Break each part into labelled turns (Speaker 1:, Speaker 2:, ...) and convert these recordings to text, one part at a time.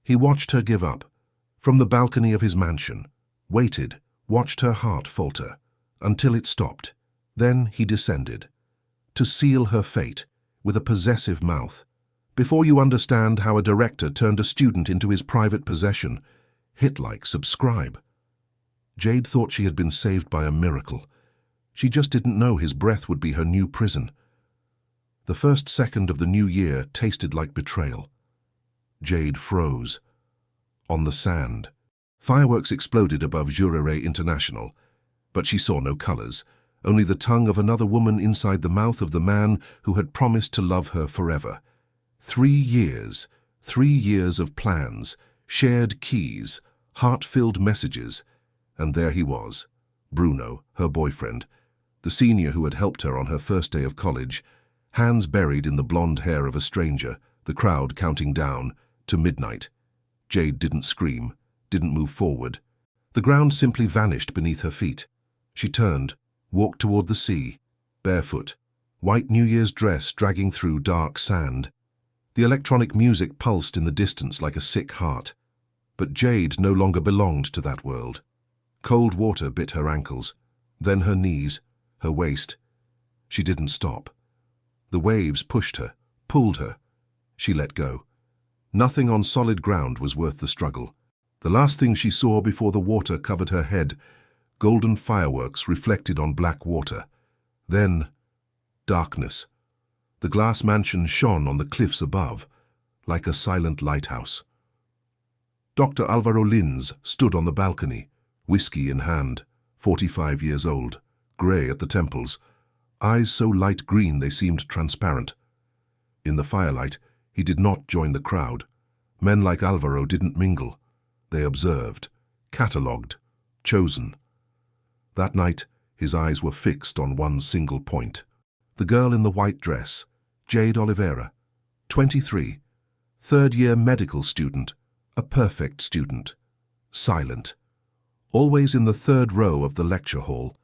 Speaker 1: He watched her give up, from the balcony of his mansion, waited, watched her heart falter, until it stopped. Then he descended, to seal her fate with a possessive mouth. Before you understand how a director turned a student into his private possession, hit like, subscribe. Jade thought she had been saved by a miracle. She just didn't know his breath would be her new prison. The first second of the new year tasted like betrayal. Jade froze. On the sand. Fireworks exploded above Jurere International, but she saw no colors, only the tongue of another woman inside the mouth of the man who had promised to love her forever. 3 years, 3 years of plans, shared keys, heart-filled messages, and there he was, Bruno, her boyfriend, the senior who had helped her on her first day of college, hands buried in the blonde hair of a stranger, the crowd counting down to midnight. Jade didn't scream, didn't move forward. The ground simply vanished beneath her feet. She turned, walked toward the sea, barefoot, white New Year's dress dragging through dark sand. The electronic music pulsed in the distance like a sick heart. But Jade no longer belonged to that world. Cold water bit her ankles, then her knees, her waist. She didn't stop. The waves pushed her, pulled her. She let go. Nothing on solid ground was worth the struggle. The last thing she saw before the water covered her head, golden fireworks reflected on black water. Then, darkness. The glass mansion shone on the cliffs above, like a silent lighthouse. Dr. Alvaro Lins stood on the balcony, whiskey in hand, 45 years old, grey at the temples, eyes so light green they seemed transparent. In the firelight, he did not join the crowd. Men like Alvaro didn't mingle. They observed, catalogued, chosen. That night, his eyes were fixed on one single point. The girl in the white dress, Jade Oliveira, 23, third-year medical student, a perfect student, silent, always in the third row of the lecture hall,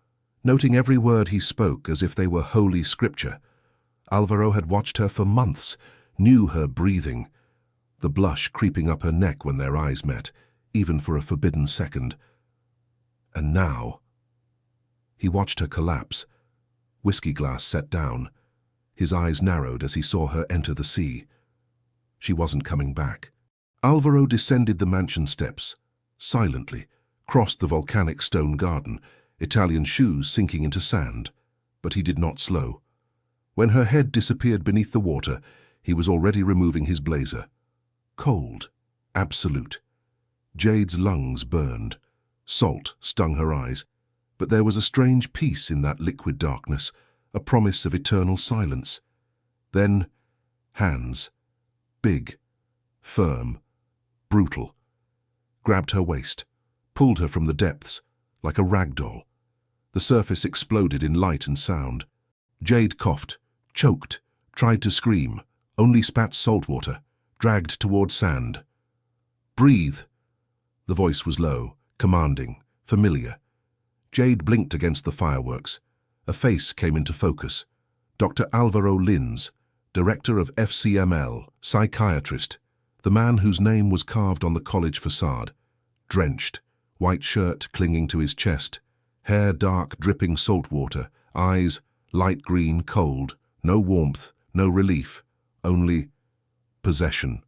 Speaker 1: noting every word he spoke as if they were holy scripture. Alvaro had watched her for months, knew her breathing, the blush creeping up her neck when their eyes met, even for a forbidden second. And now, he watched her collapse, whiskey glass set down. His eyes narrowed as he saw her enter the sea. She wasn't coming back. Alvaro descended the mansion steps, silently, crossed the volcanic stone garden, Italian shoes sinking into sand, but he did not slow. When her head disappeared beneath the water, he was already removing his blazer. Cold, absolute. Jade's lungs burned. Salt stung her eyes, but there was a strange peace in that liquid darkness, a promise of eternal silence. Then, hands, big, firm, brutal, grabbed her waist, pulled her from the depths, like a rag doll. The surface exploded in light and sound. Jade coughed, choked, tried to scream, only spat salt water, dragged toward sand. Breathe. The voice was low, commanding, familiar. Jade blinked against the fireworks. A face came into focus. Dr. Alvaro Lins, director of FCML, psychiatrist, the man whose name was carved on the college facade. Drenched, white shirt clinging to his chest, hair dark, dripping salt water, eyes light green, cold, no warmth, no relief, only possession.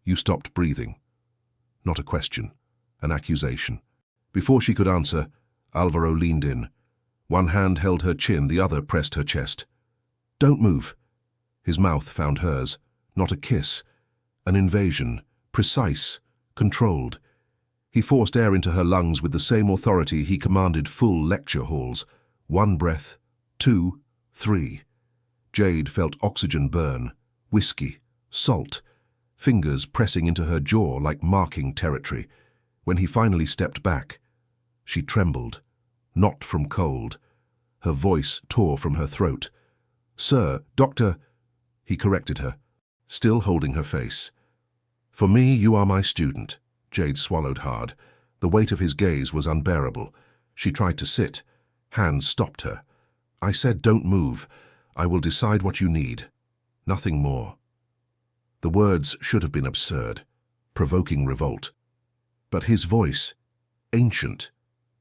Speaker 1: You stopped breathing. Not a question, an accusation. Before she could answer, Alvaro leaned in. One hand held her chin, the other pressed her chest. Don't move. His mouth found hers. Not a kiss. An invasion, precise, controlled. He forced air into her lungs with the same authority he commanded full lecture halls. 1 breath, 2, 3. Jade felt oxygen burn, whiskey, salt, fingers pressing into her jaw like marking territory. When he finally stepped back, she trembled, not from cold. Her voice tore from her throat. Sir, doctor, he corrected her, still holding her face. For me, you are my student. Jade swallowed hard. The weight of his gaze was unbearable. She tried to sit. Hands stopped her. I said, don't move. I will decide what you need. Nothing more. The words should have been absurd. provoking revolt. But his voice, ancient,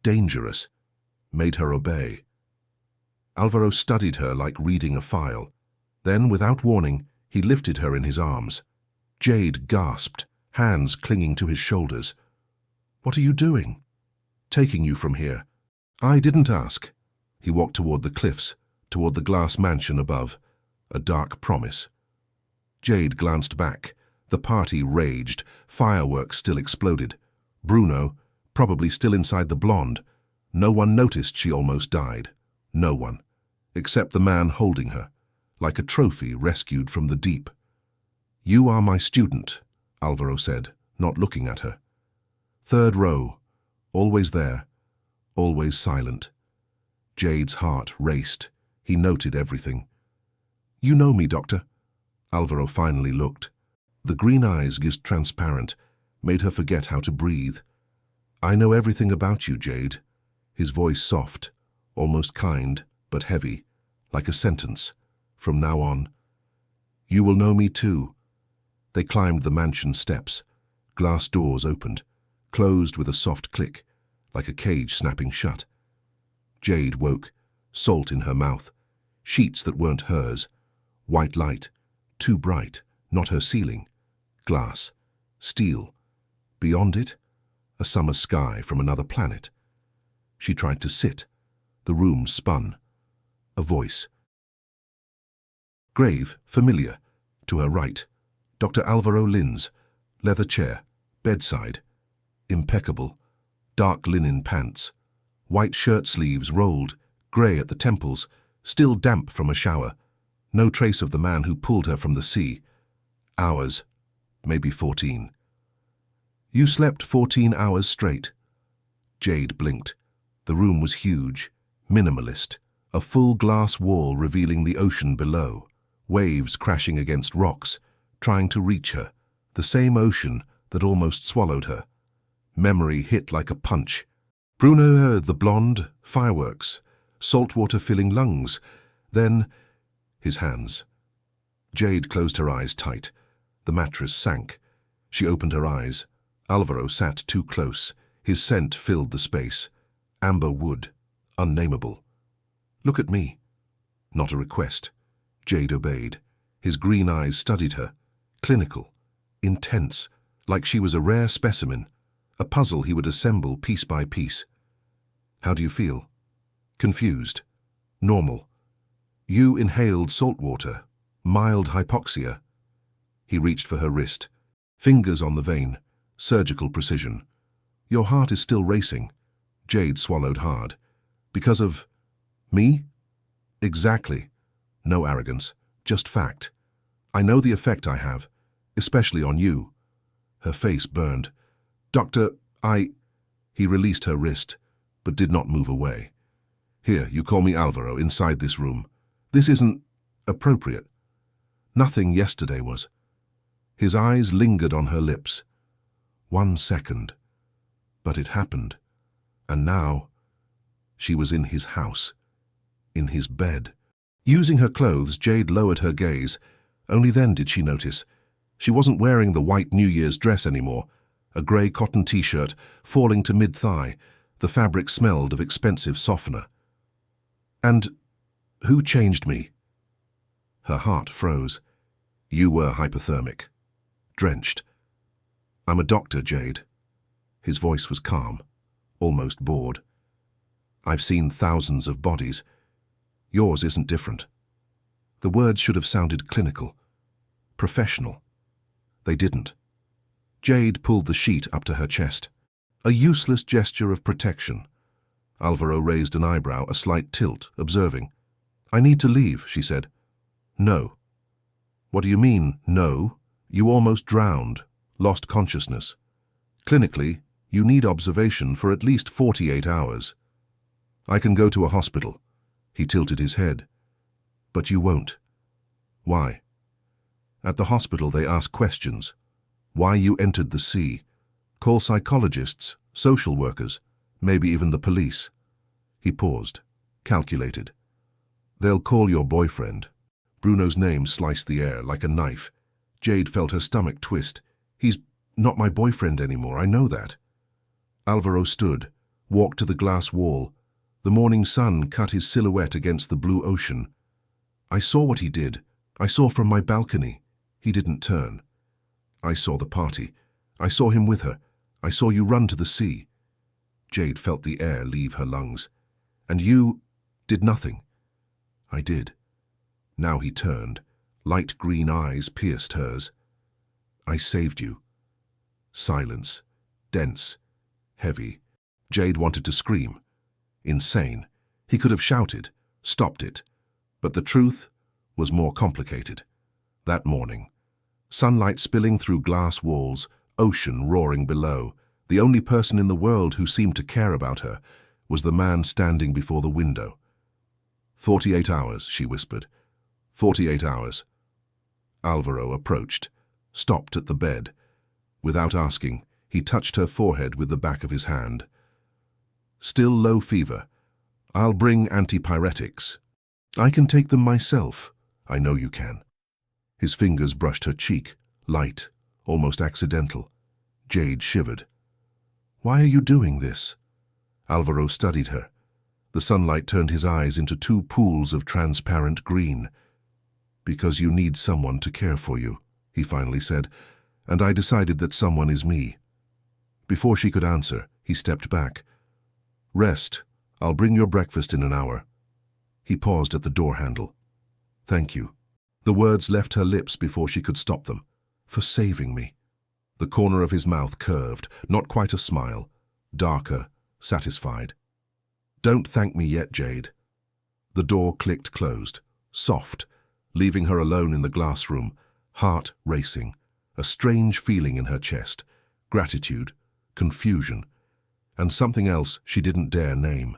Speaker 1: dangerous, made her obey. Alvaro studied her like reading a file. Then, without warning, he lifted her in his arms. Jade gasped, hands clinging to his shoulders. "What are you doing?" "Taking you from here." "I didn't ask." He walked toward the cliffs, toward the glass mansion above, a dark promise. Jade glanced back. The party raged. Fireworks still exploded. Bruno, probably still inside the blonde. No one noticed she almost died. No one, except the man holding her, like a trophy rescued from the deep. "You are my student," Alvaro said, not looking at her. Third row, always there, always silent. Jade's heart raced. He noted everything. "You know me, Doctor." Alvaro finally looked. The green eyes, gazed transparent, made her forget how to breathe. "I know everything about you, Jade." His voice soft, almost kind, but heavy, like a sentence. "From now on, you will know me too." They climbed the mansion steps. Glass doors opened, closed with a soft click, like a cage snapping shut. Jade woke, salt in her mouth, sheets that weren't hers, white light, too bright, not her ceiling, glass, steel. Beyond it, a summer sky from another planet. She tried to sit. The room spun. A voice. Grave, familiar. To her right, Dr. Alvaro Lin's, leather chair, bedside. Impeccable. Dark linen pants. White shirt sleeves rolled, grey at the temples, still damp from a shower. No trace of the man who pulled her from the sea. Hours, maybe 14. "You slept 14 hours straight." Jade blinked. The room was huge, minimalist, a full glass wall revealing the ocean below, waves crashing against rocks, trying to reach her, the same ocean that almost swallowed her. Memory hit like a punch. Bruno heard the blonde, fireworks, saltwater filling lungs, then his hands. Jade closed her eyes tight. The mattress sank. She opened her eyes. Alvaro sat too close. His scent filled the space. Amber wood, unnameable. "Look at me." Not a request. Jade obeyed. His green eyes studied her. Clinical, intense, like she was a rare specimen, a puzzle he would assemble piece by piece. "How do you feel?" "Confused." "Normal." "You inhaled salt water. Mild hypoxia." He reached for her wrist. Fingers on the vein. Surgical precision. "Your heart is still racing." Jade swallowed hard. "Because of me?" "Exactly." No arrogance, just fact. "I know the effect I have, especially on you." Her face burned. "Doctor, He released her wrist, but did not move away. "Here, you call me Alvaro, inside this room. This isn't appropriate." Nothing yesterday was. His eyes lingered on her lips. 1 second. But it happened. And now, she was in his house, in his bed. Using her clothes, Jade lowered her gaze. Only then did she notice. She wasn't wearing the white New Year's dress anymore. A grey cotton t-shirt, falling to mid-thigh. The fabric smelled of expensive softener. "And who changed me?" Her heart froze. "You were hypothermic. Drenched." "I'm a doctor, Jade." His voice was calm, almost bored. "I've seen thousands of bodies. Yours isn't different." The words should have sounded clinical, professional. They didn't. Jade pulled the sheet up to her chest. A useless gesture of protection. Alvaro raised an eyebrow, a slight tilt, observing. "I need to leave," she said. "No." "What do you mean, no? You almost drowned, lost consciousness. Clinically, you need observation for at least 48 hours. I can go to a hospital." He tilted his head. "But you won't." "Why?" "At the hospital they ask questions. Why you entered the sea. Call psychologists, social workers, maybe even the police." He paused, calculated. "They'll call your boyfriend." Bruno's name sliced the air like a knife. Jade felt her stomach twist. "He's not my boyfriend anymore, I know that." Alvaro stood, walked to the glass wall. The morning sun cut his silhouette against the blue ocean. "I saw what he did. I saw from my balcony. He didn't turn. I saw the party. I saw him with her. I saw you run to the sea." Jade felt the air leave her lungs. "And you did nothing." "I did." Now he turned. Light green eyes pierced hers. "I saved you." Silence. Dense. Heavy. Jade wanted to scream. Insane. He could have shouted, stopped it. But the truth was more complicated. That morning, sunlight spilling through glass walls, ocean roaring below, the only person in the world who seemed to care about her was the man standing before the window. 48 hours, she whispered. 48 hours. Alvaro approached, stopped at the bed. Without asking, he touched her forehead with the back of his hand. "Still low fever. I'll bring antipyretics. I can take them myself." "I know you can." His fingers brushed her cheek, light, almost accidental. Jade shivered. "Why are you doing this?" Alvaro studied her. The sunlight turned his eyes into two pools of transparent green. "Because you need someone to care for you," he finally said, "and I decided that someone is me." Before she could answer, he stepped back. "Rest. I'll bring your breakfast in an hour." He paused at the door handle. "Thank you." The words left her lips before she could stop them. "For saving me." The corner of his mouth curved, not quite a smile, darker, satisfied. "Don't thank me yet, Jade." The door clicked closed, soft, leaving her alone in the glass room, heart racing, a strange feeling in her chest, gratitude, confusion, and something else she didn't dare name.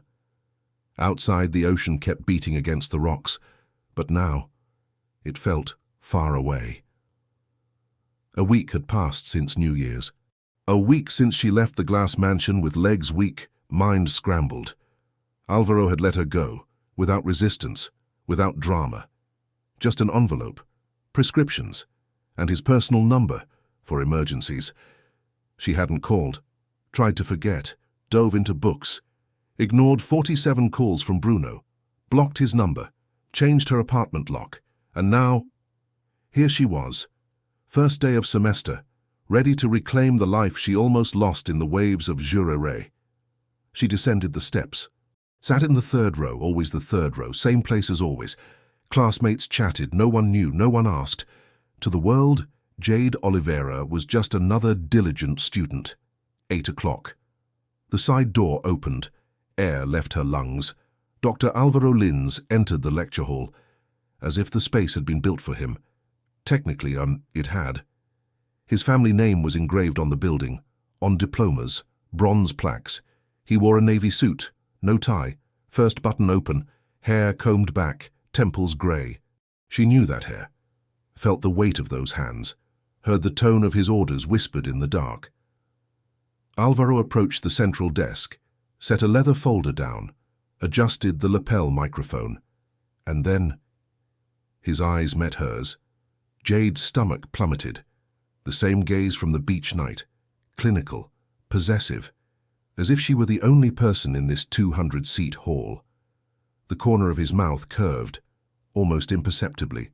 Speaker 1: Outside, the ocean kept beating against the rocks, but now it felt far away. A week had passed since New Year's. A week since she left the glass mansion with legs weak, mind scrambled. Alvaro had let her go, without resistance, without drama. Just an envelope, prescriptions, and his personal number for emergencies. She hadn't called, tried to forget, dove into books, ignored 47 calls from Bruno, blocked his number, changed her apartment lock, and now, here she was, first day of semester, ready to reclaim the life she almost lost in the waves of Jurere. She descended the steps, sat in the third row, always the third row, same place as always. Classmates chatted, no one knew, no one asked. To the world, Jade Oliveira was just another diligent student. 8 o'clock. The side door opened. Air left her lungs. Dr. Alvaro Lins entered the lecture hall, as if the space had been built for him. Technically, it had. His family name was engraved on the building, on diplomas, bronze plaques. He wore a navy suit, no tie, first button open, hair combed back, temples grey. She knew that hair, felt the weight of those hands, heard the tone of his orders whispered in the dark. Alvaro approached the central desk, set a leather folder down, adjusted the lapel microphone, and then his eyes met hers. Jade's stomach plummeted, the same gaze from the beach night, clinical, possessive, as if she were the only person in this 200-seat hall. The corner of his mouth curved, almost imperceptibly.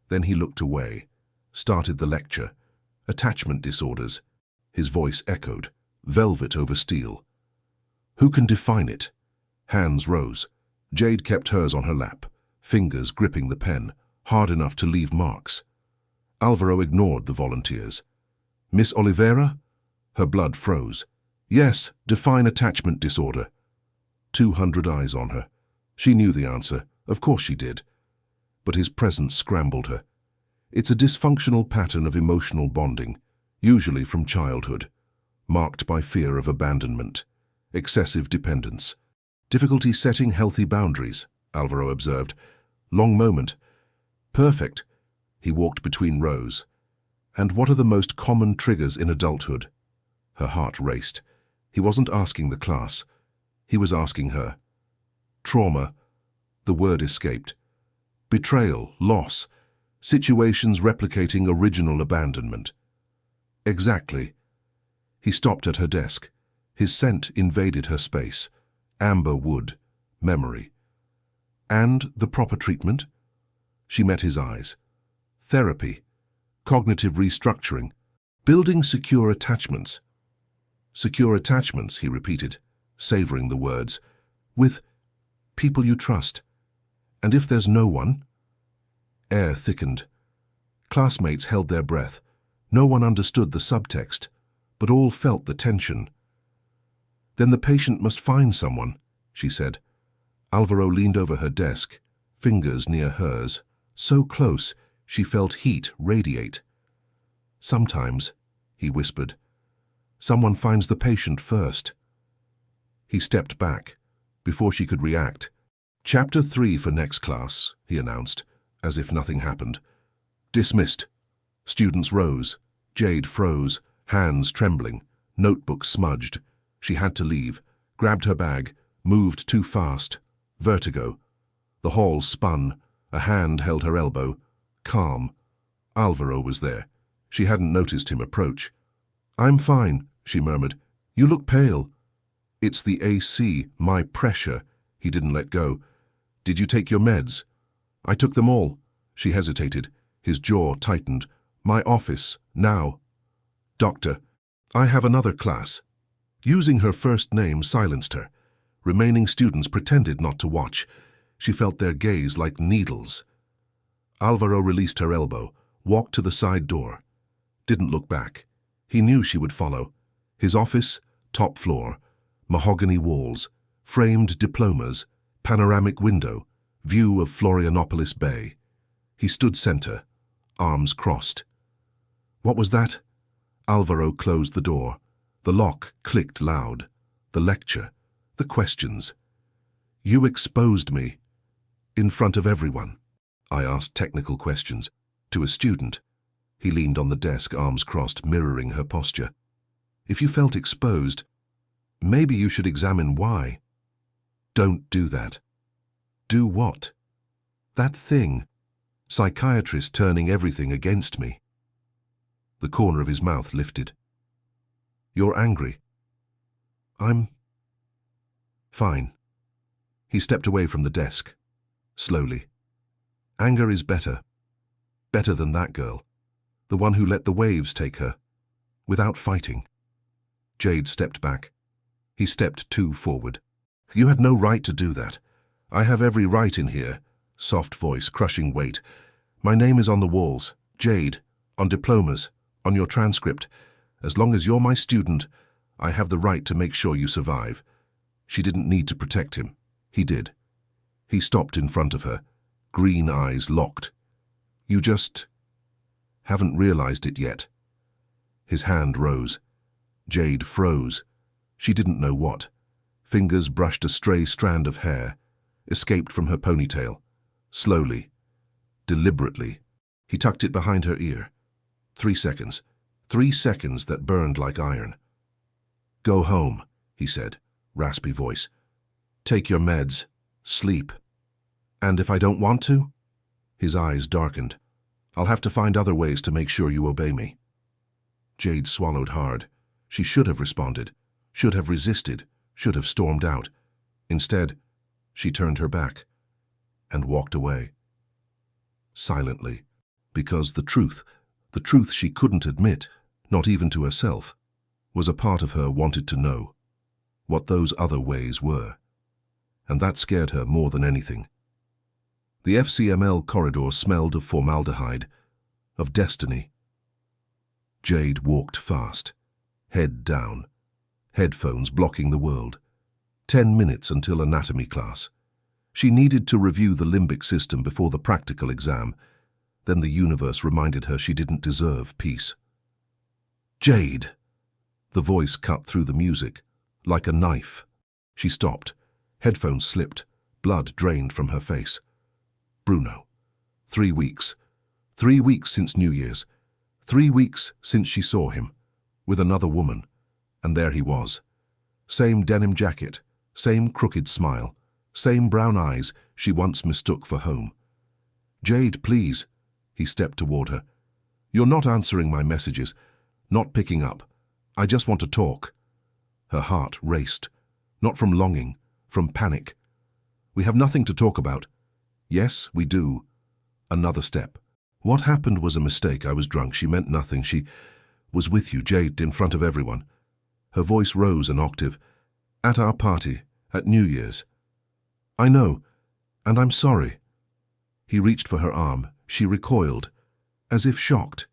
Speaker 1: Then he looked away, started the lecture. Attachment disorders. His voice echoed, velvet over steel. Who can define it? Hands rose. Jade kept hers on her lap, fingers gripping the pen, hard enough to leave marks. Alvaro ignored the volunteers. "Miss Oliveira?" Her blood froze. "Yes, define attachment disorder." 200 eyes on her. She knew the answer. Of course she did. But his presence scrambled her. It's a dysfunctional pattern of emotional bonding, usually from childhood, marked by fear of abandonment, excessive dependence, difficulty setting healthy boundaries, Alvaro observed. Long moment. Perfect. He walked between rows. And what are the most common triggers in adulthood? Her heart raced. He wasn't asking the class. He was asking her. Trauma. The word escaped. Betrayal, loss, situations replicating original abandonment. Exactly. He stopped at her desk. His scent invaded her space. Amber wood, memory. And the proper treatment? She met his eyes. Therapy, cognitive restructuring, building secure attachments. Secure attachments, he repeated, savoring the words, with people you trust. And if there's no one? Air thickened. Classmates held their breath. No one understood the subtext, but all felt the tension. Then the patient must find someone, she said. Alvaro leaned over her desk, fingers near hers, so close she felt heat radiate. Sometimes, he whispered, someone finds the patient first. He stepped back, before she could react. Chapter 3 for next class, he announced, as if nothing happened. Dismissed. Students rose. Jade froze, hands trembling, notebook smudged. She had to leave, grabbed her bag, moved too fast. Vertigo. The hall spun. A hand held her elbow. Calm. Alvaro was there. She hadn't noticed him approach. I'm fine, she murmured. You look pale. It's the AC, my pressure. He didn't let go. Did you take your meds? I took them all. She hesitated. His jaw tightened. My office, now. Doctor, I have another class. Using her first name silenced her. Remaining students pretended not to watch. She felt their gaze like needles. Alvaro released her elbow, walked to the side door. Didn't look back. He knew she would follow. His office, top floor, mahogany walls, framed diplomas, panoramic window, view of Florianopolis Bay. He stood center, arms crossed. What was that? Alvaro closed the door. The lock clicked loud. The lecture, the questions. You exposed me. In front of everyone. I asked technical questions. To a student. He leaned on the desk, arms crossed, mirroring her posture. If you felt exposed, maybe you should examine why. Don't do that. Do what? That thing. Psychiatrist turning everything against me. The corner of his mouth lifted. You're angry. I'm fine. He stepped away from the desk, slowly. Anger is better. Better than that girl. The one who let the waves take her, without fighting. Jade stepped back. He stepped too forward. You had no right to do that. I have every right in here. Soft voice, crushing weight. My name is on the walls. Jade. On diplomas. On your transcript. As long as you're my student, I have the right to make sure you survive. She didn't need to protect him. He did. He stopped in front of her, green eyes locked. You just haven't realized it yet. His hand rose. Jade froze. She didn't know what. Fingers brushed a stray strand of hair, escaped from her ponytail. Slowly, deliberately, he tucked it behind her ear. 3 seconds. 3 seconds that burned like iron. Go home, he said, raspy voice. Take your meds. Sleep. And if I don't want to? His eyes darkened. I'll have to find other ways to make sure you obey me. Jade swallowed hard. She should have responded, should have resisted, should have stormed out. Instead, she turned her back and walked away. Silently, because the truth she couldn't admit, not even to herself, was a part of her wanted to know what those other ways were. And that scared her more than anything. The FCML corridor smelled of formaldehyde, of destiny. Jade walked fast, head down, headphones blocking the world. 10 minutes until anatomy class. She needed to review the limbic system before the practical exam. Then the universe reminded her she didn't deserve peace. Jade! The voice cut through the music, like a knife. She stopped. Headphones slipped. Blood drained from her face. Bruno. 3 weeks. 3 weeks since New Year's. 3 weeks since she saw him. With another woman. And there he was. Same denim jacket. Same crooked smile. Same brown eyes she once mistook for home. Jade, please. He stepped toward her. You're not answering my messages. Not picking up. I just want to talk. Her heart raced, not from longing, from panic. We have nothing to talk about. Yes, we do. Another step. What happened was a mistake. I was drunk. She meant nothing. She was with you, Jade, in front of everyone. Her voice rose an octave. At our party, at New Year's. I know, and I'm sorry. He reached for her arm. She recoiled, as if shocked.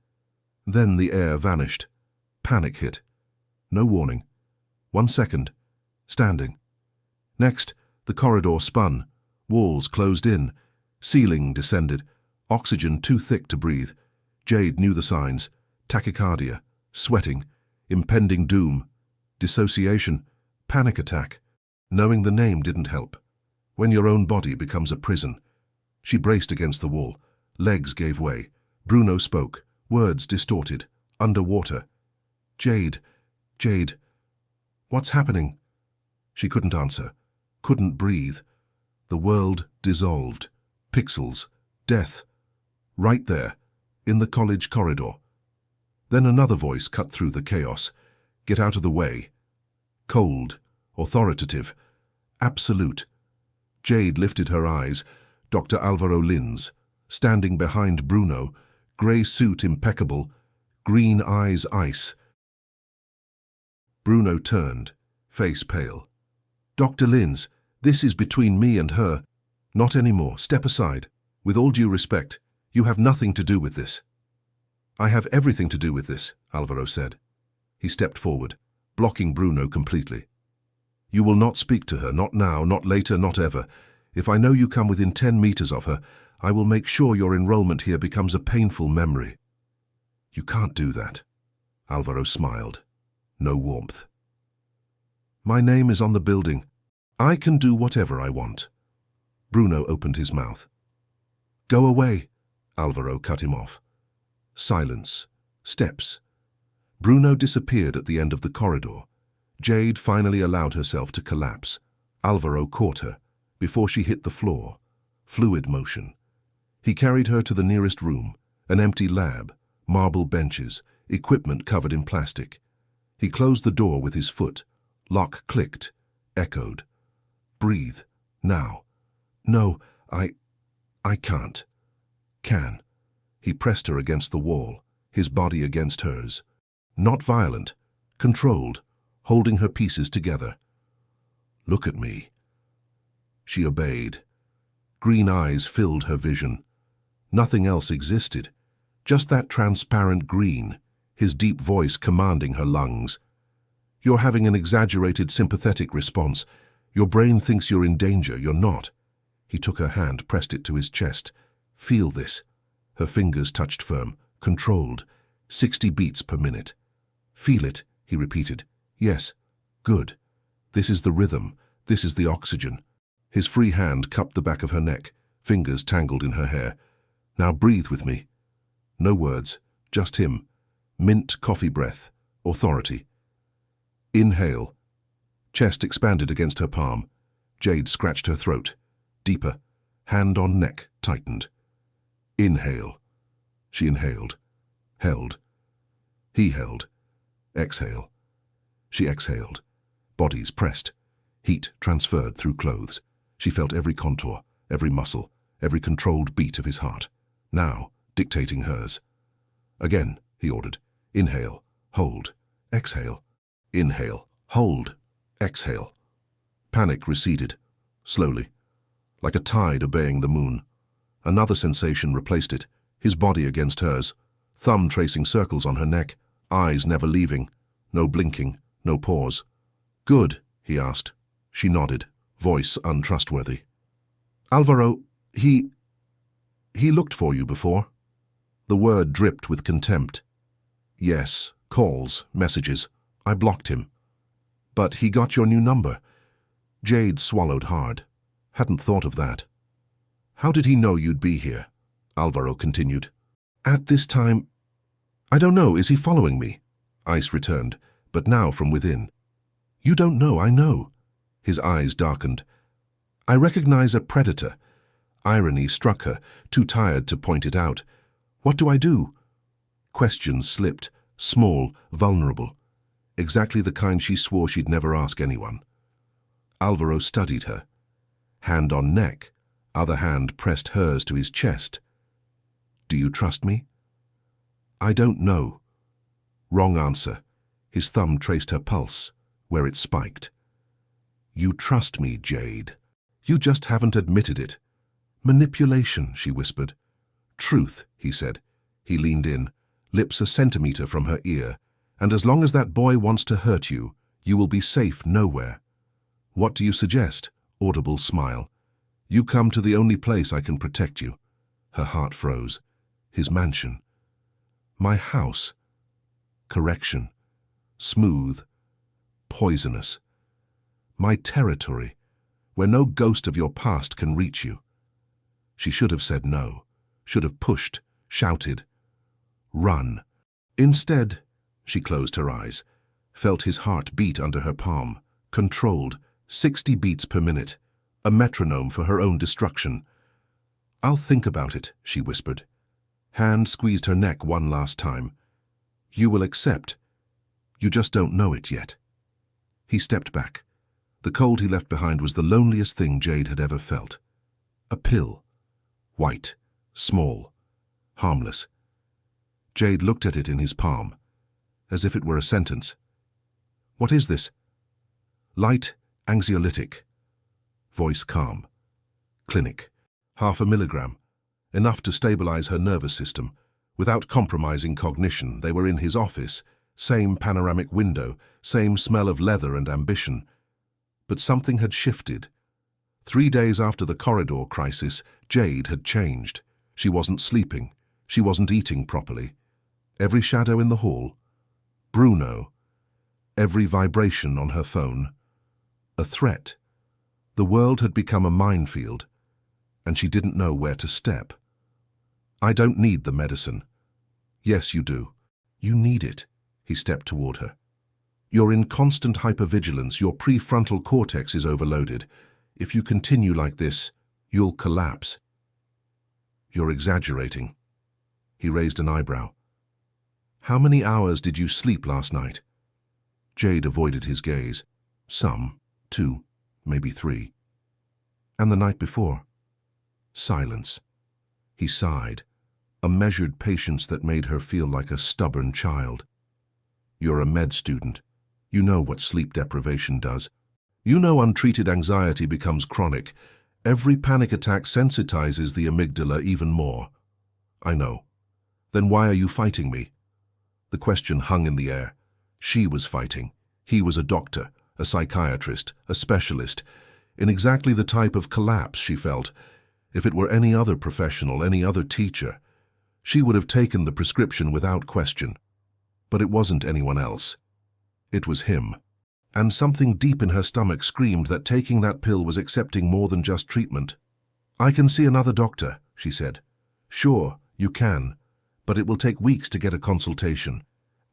Speaker 1: Then the air vanished. Panic hit. No warning. 1 second. Standing. Next, the corridor spun. Walls closed in. Ceiling descended. Oxygen too thick to breathe. Jade knew the signs. Tachycardia. Sweating. Impending doom. Dissociation. Panic attack. Knowing the name didn't help. When your own body becomes a prison. She braced against the wall. Legs gave way. Bruno spoke. Words distorted. Underwater. Jade. Jade. What's happening? She couldn't answer. Couldn't breathe. The world dissolved. Pixels. Death. Right there. In the college corridor. Then another voice cut through the chaos. Get out of the way. Cold. Authoritative. Absolute. Jade lifted her eyes. Dr. Alvaro Lins, standing behind Bruno, grey suit impeccable, green eyes ice. Bruno turned, face pale. Dr. Lins, this is between me and her. Not anymore. Step aside. With all due respect, you have nothing to do with this. I have everything to do with this, Alvaro said. He stepped forward, blocking Bruno completely. You will not speak to her, not now, not later, not ever. If I know you come within 10 meters of her, I will make sure your enrollment here becomes a painful memory. You can't do that. Alvaro smiled. No warmth. My name is on the building. I can do whatever I want. Bruno opened his mouth. Go away. Alvaro cut him off. Silence. Steps. Bruno disappeared at the end of the corridor. Jade finally allowed herself to collapse. Alvaro caught her. Before she hit the floor, fluid motion. He carried her to the nearest room, an empty lab, marble benches, equipment covered in plastic. He closed the door with his foot. Lock clicked, echoed. Breathe, now. No, I can't. Can. He pressed her against the wall, his body against hers. Not violent, controlled, holding her pieces together. Look at me. She obeyed. Green eyes filled her vision. Nothing else existed. Just that transparent green, his deep voice commanding her lungs. You're having an exaggerated sympathetic response. Your brain thinks you're in danger. You're not. He took her hand, pressed it to his chest. Feel this. Her fingers touched firm, controlled. 60 beats per minute. Feel it, he repeated. Yes. Good. This is the rhythm. This is the oxygen. His free hand cupped the back of her neck, fingers tangled in her hair. Now breathe with me. No words, just him. Mint coffee breath, authority. Inhale. Chest expanded against her palm. Jade scratched her throat. Deeper. Hand on neck, tightened. Inhale. She inhaled. Held. He held. Exhale. She exhaled. Bodies pressed. Heat transferred through clothes. She felt every contour, every muscle, every controlled beat of his heart. Now, dictating hers. Again, he ordered. Inhale. Hold. Exhale. Inhale. Hold. Exhale. Panic receded. Slowly. Like a tide obeying the moon. Another sensation replaced it. His body against hers. Thumb tracing circles on her neck. Eyes never leaving. No blinking. No pause. Good, he asked. She nodded. Voice untrustworthy. Alvaro, he looked for you before. The word dripped with contempt. Yes, calls, messages. I blocked him. But he got your new number. Jade swallowed hard. Hadn't thought of that. How did he know you'd be here? Alvaro continued. At this time, I don't know, is he following me? Ice returned, but now from within. You don't know, I know. His eyes darkened. I recognize a predator. Irony struck her, too tired to point it out. What do I do? Questions slipped, small, vulnerable. exactly the kind she swore she'd never ask anyone. Alvaro studied her. Hand on neck, other hand pressed hers to his chest. "Do you trust me?" "I don't know." Wrong answer. His thumb traced her pulse, where it spiked. "You trust me, Jade. You just haven't admitted it." "Manipulation," she whispered. "Truth," he said. He leaned in, lips a centimeter from her ear. "And as long as that boy wants to hurt you, you will be safe nowhere." "What do you suggest?" Audible smile. "You come to the only place I can protect you." Her heart froze. His mansion. My house. Correction. Smooth. Poisonous. My territory, where no ghost of your past can reach you. She should have said no, should have pushed, shouted. Run. Instead, she closed her eyes, felt his heart beat under her palm, controlled, 60 beats per minute, a metronome for her own destruction. "I'll think about it," she whispered. Hand squeezed her neck one last time. "You will accept. You just don't know it yet." He stepped back. The cold he left behind was the loneliest thing Jade had ever felt. A pill. White, small, harmless. Jade looked at it in his palm, as if it were a sentence. "What is this?" "Light anxiolytic." Voice calm. "Clinic. 0.5 milligram. Enough to stabilize her nervous system, without compromising cognition." They were in his office, same panoramic window, same smell of leather and ambition. But something had shifted. 3 days after the corridor crisis, Jade had changed. She wasn't sleeping. She wasn't eating properly. Every shadow in the hall. Bruno. Every vibration on her phone. A threat. The world had become a minefield, and she didn't know where to step. "I don't need the medicine." "Yes, you do. You need it." He stepped toward her. "You're in constant hypervigilance. Your prefrontal cortex is overloaded. If you continue like this, you'll collapse." "You're exaggerating." He raised an eyebrow. "How many hours did you sleep last night?" Jade avoided his gaze. "Some. 2, maybe 3. "And the night before?" Silence. He sighed, a measured patience that made her feel like a stubborn child. "You're a med student. You know what sleep deprivation does. You know untreated anxiety becomes chronic. Every panic attack sensitizes the amygdala even more." "I know. Then why are you fighting me?" The question hung in the air. She was fighting. He was a doctor, a psychiatrist, a specialist, in exactly the type of collapse she felt. If it were any other professional, any other teacher, she would have taken the prescription without question. But it wasn't anyone else. It was him. And something deep in her stomach screamed that taking that pill was accepting more than just treatment. "I can see another doctor," she said. "Sure, you can, but it will take weeks to get a consultation.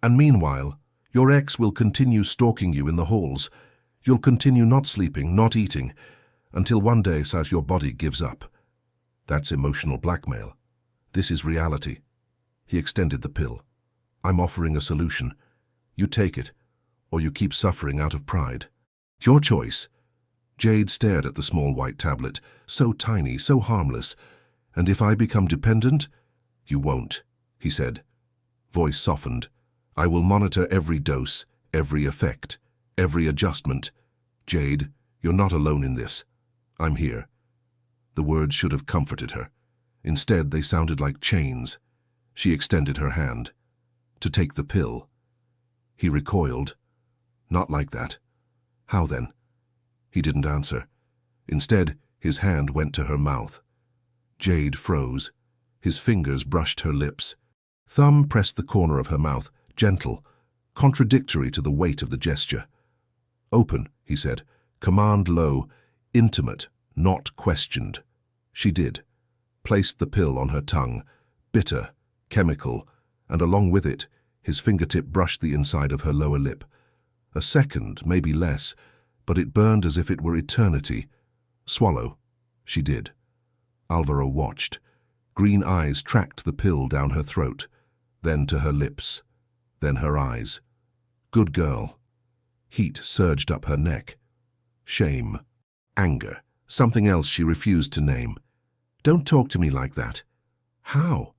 Speaker 1: And meanwhile, your ex will continue stalking you in the halls. You'll continue not sleeping, not eating, until one day your body gives up." That's emotional blackmail. This is reality. He extended the pill. "I'm offering a solution. You take it, or you keep suffering out of pride. Your choice." Jade stared at the small white tablet, so tiny, so harmless. "And if I become dependent?" "You won't," he said. Voice softened. "I will monitor every dose, every effect, every adjustment. Jade, you're not alone in this. I'm here." The words should have comforted her. Instead, they sounded like chains. She extended her hand. "To take the pill." He recoiled. "Not like that." "How then?" He didn't answer. Instead, his hand went to her mouth. Jade froze. His fingers brushed her lips. Thumb pressed the corner of her mouth, gentle, contradictory to the weight of the gesture. "Open," he said. "Command low, intimate, not questioned." She did. Placed the pill on her tongue, bitter, chemical, and along with it, his fingertip brushed the inside of her lower lip. A second, maybe less, but it burned as if it were eternity. "Swallow." She did. Alvaro watched. Green eyes tracked the pill down her throat, then to her lips, then her eyes. Good girl. Heat surged up her neck. Shame. Anger. Something else she refused to name. Don't talk to me like that. How?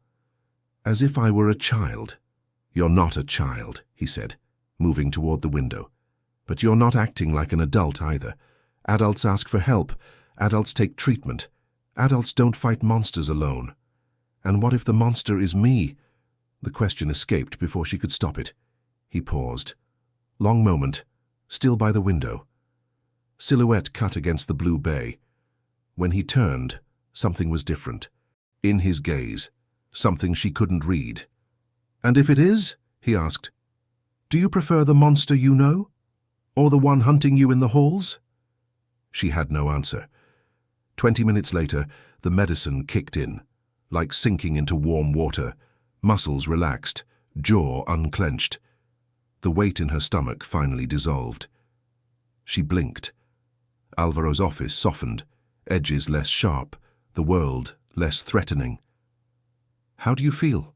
Speaker 1: As if I were a child. You're not a child, he said, moving toward the window. But you're not acting like an adult either. Adults ask for help. Adults take treatment. Adults don't fight monsters alone. And what if the monster is me? The question escaped before she could stop it. He paused. Long moment, still by the window. Silhouette cut against the blue bay. When he turned, something was different. In his gaze, something she couldn't read. And if it is? He asked. Do you prefer the monster you know? Or the one hunting you in the halls? She had no answer. 20 minutes later, the medicine kicked in, like sinking into warm water, muscles relaxed, jaw unclenched. The weight in her stomach finally dissolved. She blinked. Alvaro's office softened, edges less sharp, the world less threatening. How do you feel?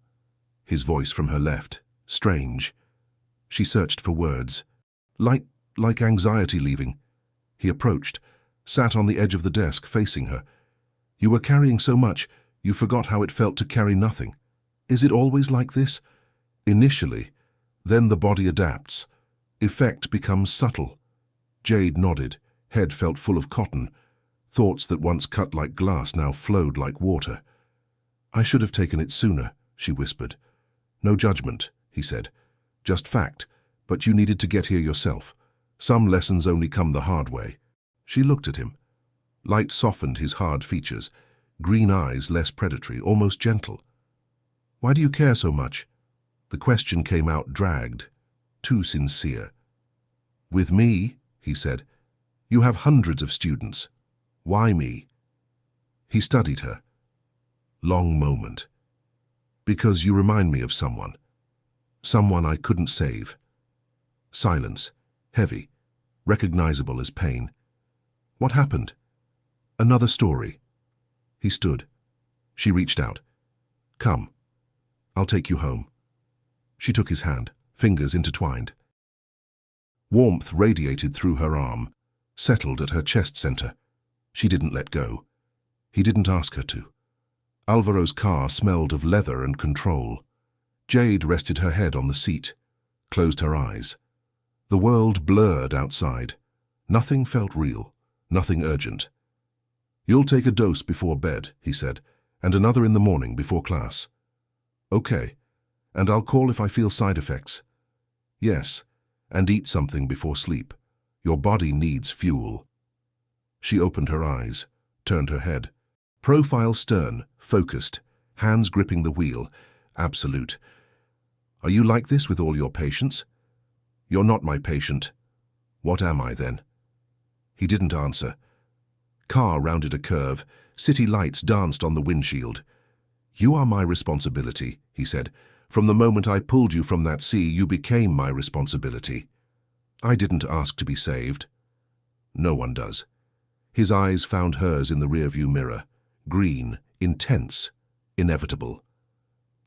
Speaker 1: His voice from her left, strange. She searched for words. Like anxiety leaving. He approached, sat on the edge of the desk facing her. You were carrying so much, you forgot how it felt to carry nothing. Is it always like this? Initially. Then the body adapts. Effect becomes subtle. Jade nodded, head felt full of cotton. Thoughts that once cut like glass now flowed like water. I should have taken it sooner, she whispered. No judgment, he said. Just fact, but you needed to get here yourself. Some lessons only come the hard way. She looked at him. Light softened his hard features, green eyes less predatory, almost gentle. Why do you care so much? The question came out dragged, too sincere. With me, he said, you have hundreds of students. Why me? He studied her. Long moment. Because you remind me of someone. Someone I couldn't save. Silence, heavy, recognizable as pain. What happened? Another story. He stood. She reached out. Come. I'll take you home. She took his hand, fingers intertwined. Warmth radiated through her arm, settled at her chest center. She didn't let go. He didn't ask her to. Alvaro's car smelled of leather and control. Jade rested her head on the seat, closed her eyes. The world blurred outside. Nothing felt real, nothing urgent. You'll take a dose before bed, he said, and another in the morning before class. Okay, and I'll call if I feel side effects. Yes, and eat something before sleep. Your body needs fuel. She opened her eyes, turned her head. Profile stern, focused, hands gripping the wheel, absolute. Are you like this with all your patients? You're not my patient. What am I then? He didn't answer. Car rounded a curve. City lights danced on the windshield. You are my responsibility, he said. From the moment I pulled you from that sea, you became my responsibility. I didn't ask to be saved. No one does. His eyes found hers in the rearview mirror. Green, intense, inevitable.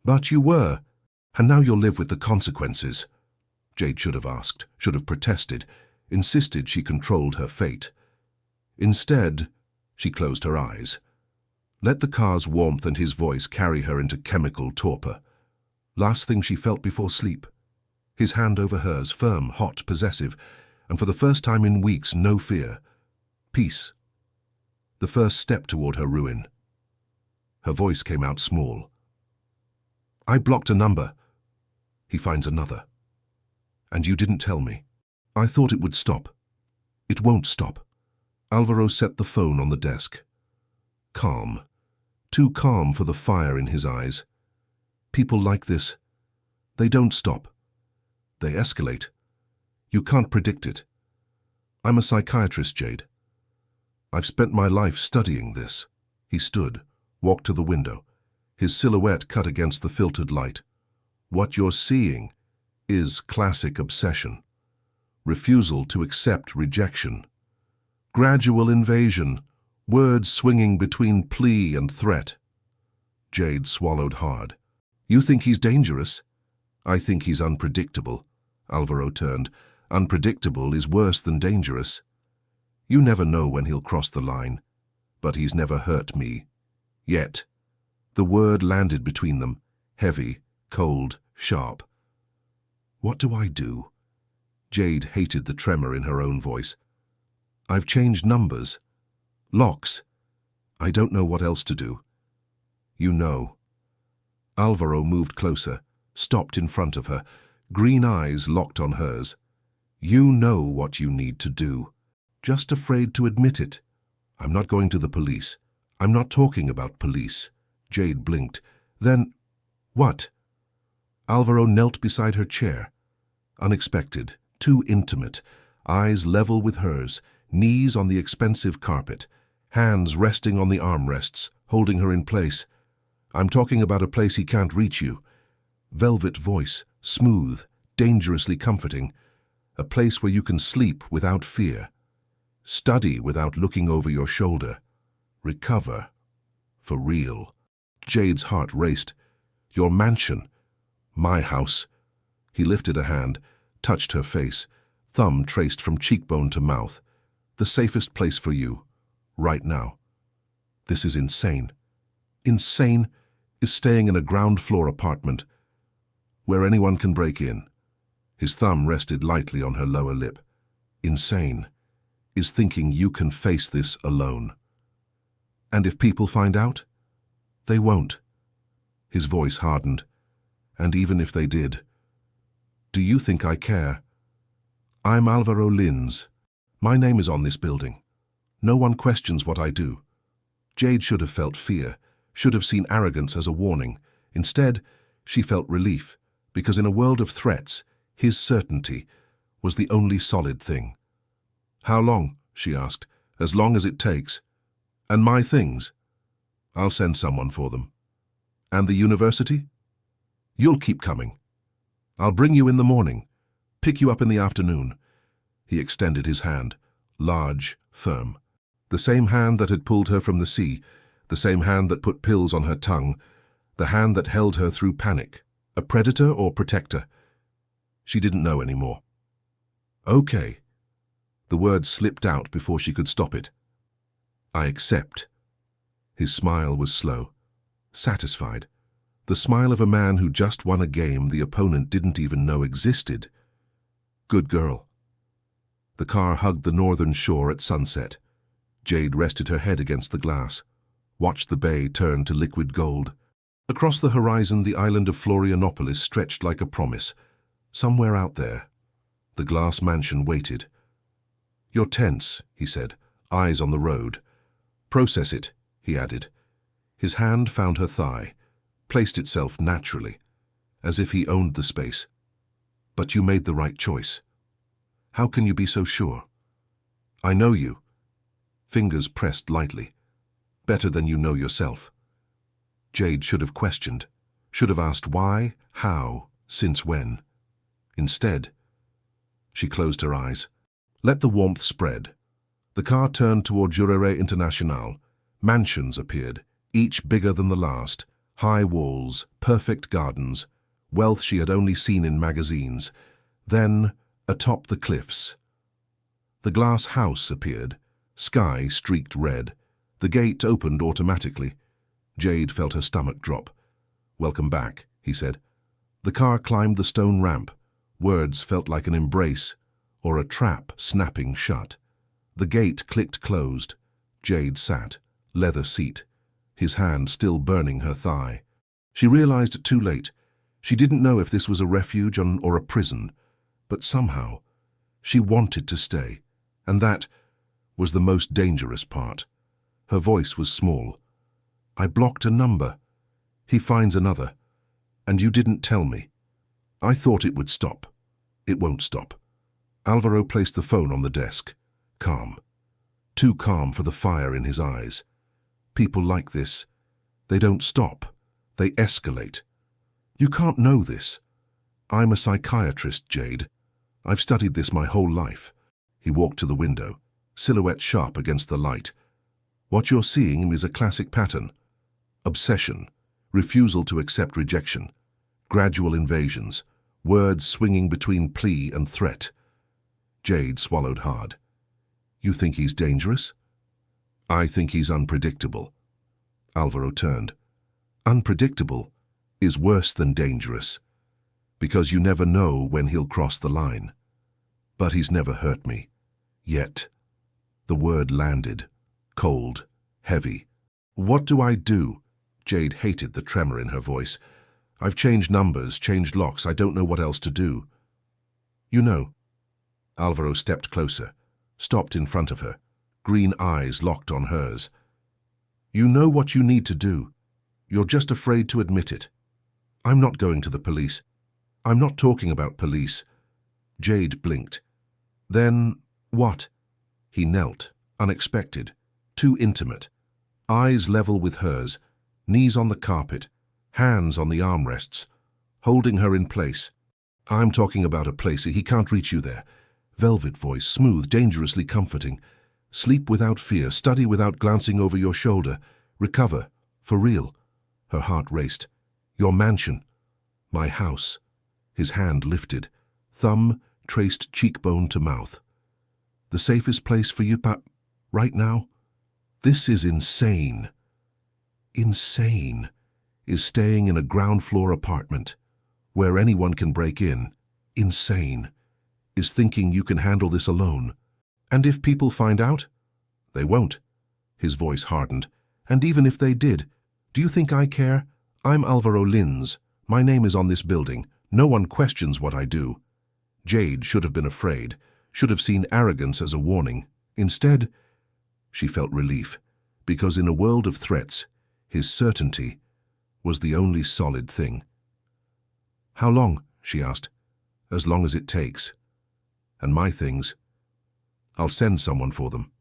Speaker 1: But you were, and now you'll live with the consequences. Jade should have asked, should have protested, insisted she controlled her fate. Instead, she closed her eyes. Let the car's warmth and his voice carry her into chemical torpor. Last thing she felt before sleep. His hand over hers, firm, hot, possessive, and for the first time in weeks, no fear. Peace. The first step toward her ruin. Her voice came out small. I blocked a number. He finds another. And you didn't tell me. I thought it would stop. It won't stop. Alvaro set the phone on the desk. Calm. Too calm for the fire in his eyes. People like this, they don't stop. They escalate. You can't predict it. I'm a psychiatrist, Jade. I've spent my life studying this. He stood, walked to the window, his silhouette cut against the filtered light. What you're seeing is classic obsession. Refusal to accept rejection. Gradual invasion, words swinging between plea and threat. Jade swallowed hard. You think he's dangerous? I think he's unpredictable, Alvaro turned. Unpredictable is worse than dangerous. You never know when he'll cross the line. But he's never hurt me. Yet. The word landed between them, heavy, cold, sharp. What do I do? Jade hated the tremor in her own voice. I've changed numbers. Locks. I don't know what else to do. You know. Alvaro moved closer, stopped in front of her, green eyes locked on hers. You know what you need to do. Just afraid to admit it. I'm not going to the police. I'm not talking about police. Jade blinked. Then, what? Alvaro knelt beside her chair. Unexpected, too intimate, eyes level with hers, knees on the expensive carpet, hands resting on the armrests, holding her in place. I'm talking about a place he can't reach you. Velvet voice, smooth, dangerously comforting. A place where you can sleep without fear. Study without looking over your shoulder. Recover. For real. Jade's heart raced. Your mansion. My house. He lifted a hand, touched her face, thumb traced from cheekbone to mouth. The safest place for you. Right now. This is insane. Insane is staying in a ground-floor apartment where anyone can break in. His thumb rested lightly on her lower lip. Insane is thinking you can face this alone. And if people find out, they won't. His voice hardened. And even if they did, do you think I care? I'm Alvaro Lins. My name is on this building. No one questions what I do. Jade should have felt fear, should have seen arrogance as a warning. Instead, she felt relief, because in a world of threats, his certainty was the only solid thing. How long? She asked. As long as it takes. And my things? I'll send someone for them. And the university? You'll keep coming. I'll bring you in the morning, pick you up in the afternoon. He extended his hand, large, firm. The same hand that had pulled her from the sea, the same hand that put pills on her tongue, the hand that held her through panic. A predator or protector? She didn't know anymore. Okay. The word slipped out before she could stop it. I accept. His smile was slow, satisfied. The smile of a man who just won a game the opponent didn't even know existed. Good girl. The car hugged the northern shore at sunset. Jade rested her head against the glass, watched the bay turn to liquid gold. Across the horizon, the island of Florianopolis stretched like a promise. Somewhere out there, the glass mansion waited. You're tense, he said, eyes on the road. Process it, he added. His hand found her thigh, placed itself naturally, as if he owned the space. But you made the right choice. How can you be so sure? I know you. Fingers pressed lightly. Better than you know yourself. Jade should have questioned, should have asked why, how, since when. Instead, she closed her eyes. Let the warmth spread. The car turned toward Jurere International. Mansions appeared, each bigger than the last. High walls, perfect gardens, wealth she had only seen in magazines. Then, atop the cliffs, the glass house appeared, sky streaked red. The gate opened automatically. Jade felt her stomach drop. Welcome back, he said. The car climbed the stone ramp. Words felt like an embrace or a trap snapping shut. The gate clicked closed. Jade sat, leather seat, his hand still burning her thigh. She realized too late. She didn't know if this was a refuge or a prison, but somehow she wanted to stay, and that was the most dangerous part. Her voice was small. I blocked a number. He finds another. And you didn't tell me. I thought it would stop. It won't stop. Alvaro placed the phone on the desk. Calm. Too calm for the fire in his eyes. People like this. They don't stop. They escalate. You can't know this. I'm a psychiatrist, Jade. I've studied this my whole life. He walked to the window, silhouette sharp against the light. What you're seeing is a classic pattern. Obsession, refusal to accept rejection, gradual invasions, words swinging between plea and threat. Jade swallowed hard. You think he's dangerous? I think he's unpredictable. Alvaro turned. Unpredictable is worse than dangerous, because you never know when he'll cross the line. But he's never hurt me. Yet. The word landed, cold, heavy. What do I do? Jade hated the tremor in her voice. I've changed numbers, changed locks. I don't know what else to do. You know. Alvaro stepped closer, stopped in front of her, green eyes locked on hers. You know what you need to do. You're just afraid to admit it. I'm not going to the police. I'm not talking about police. Jade blinked. Then what? He knelt, unexpected, too intimate. Eyes level with hers, knees on the carpet, hands on the armrests, holding her in place. I'm talking about a place. He can't reach you there. Velvet voice, smooth, dangerously comforting. Sleep without fear, study without glancing over your shoulder. Recover, for real. Her heart raced. Your mansion. My house. His hand lifted. Thumb traced cheekbone to mouth. The safest place for you, right now? This is insane. Insane is staying in a ground-floor apartment where anyone can break in. Insane is thinking you can handle this alone. And if people find out? They won't. His voice hardened. And even if they did, do you think I care? I'm Alvaro Lins. My name is on this building. No one questions what I do. Jade should have been afraid, should have seen arrogance as a warning. Instead, she felt relief, because in a world of threats, his certainty was the only solid thing. How long? She asked. As long as it takes. And my things? I'll send someone for them.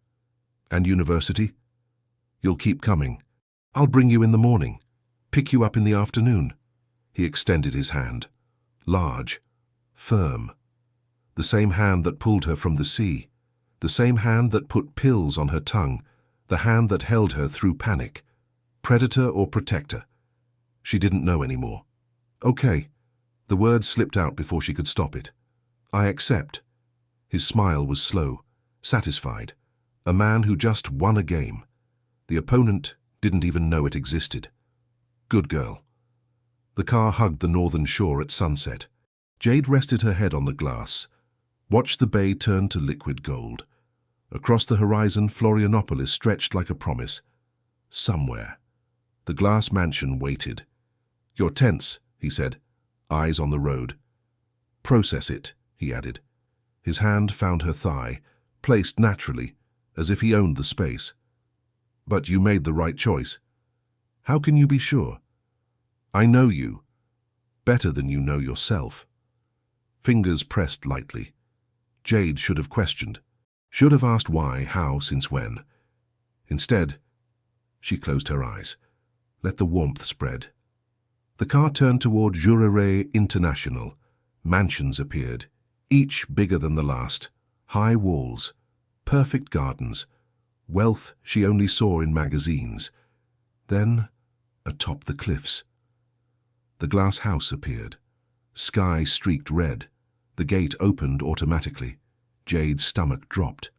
Speaker 1: And university? You'll keep coming. I'll bring you in the morning, pick you up in the afternoon. He extended his hand. Large, firm. The same hand that pulled her from the sea. The same hand that put pills on her tongue. The hand that held her through panic. Predator or protector? She didn't know anymore. Okay. The words slipped out before she could stop it. I accept. His smile was slow, satisfied. A man who just won a game. The opponent didn't even know it existed. Good girl. The car hugged the northern shore at sunset. Jade rested her head on the glass, watched the bay turn to liquid gold. Across the horizon, Florianopolis stretched like a promise. Somewhere. The glass mansion waited. You're tense, he said, eyes on the road. Process it, he added. His hand found her thigh, placed naturally, as if he owned the space. But you made the right choice. How can you be sure? I know you, better than you know yourself. Fingers pressed lightly. Jade should have questioned, should have asked why, how, since when. Instead, she closed her eyes, let the warmth spread. The car turned toward Jurere International. Mansions appeared, each bigger than the last. High walls, perfect gardens, wealth she only saw in magazines. Then, atop the cliffs, the glass house appeared. Sky streaked red. The gate opened automatically. Jade's stomach dropped.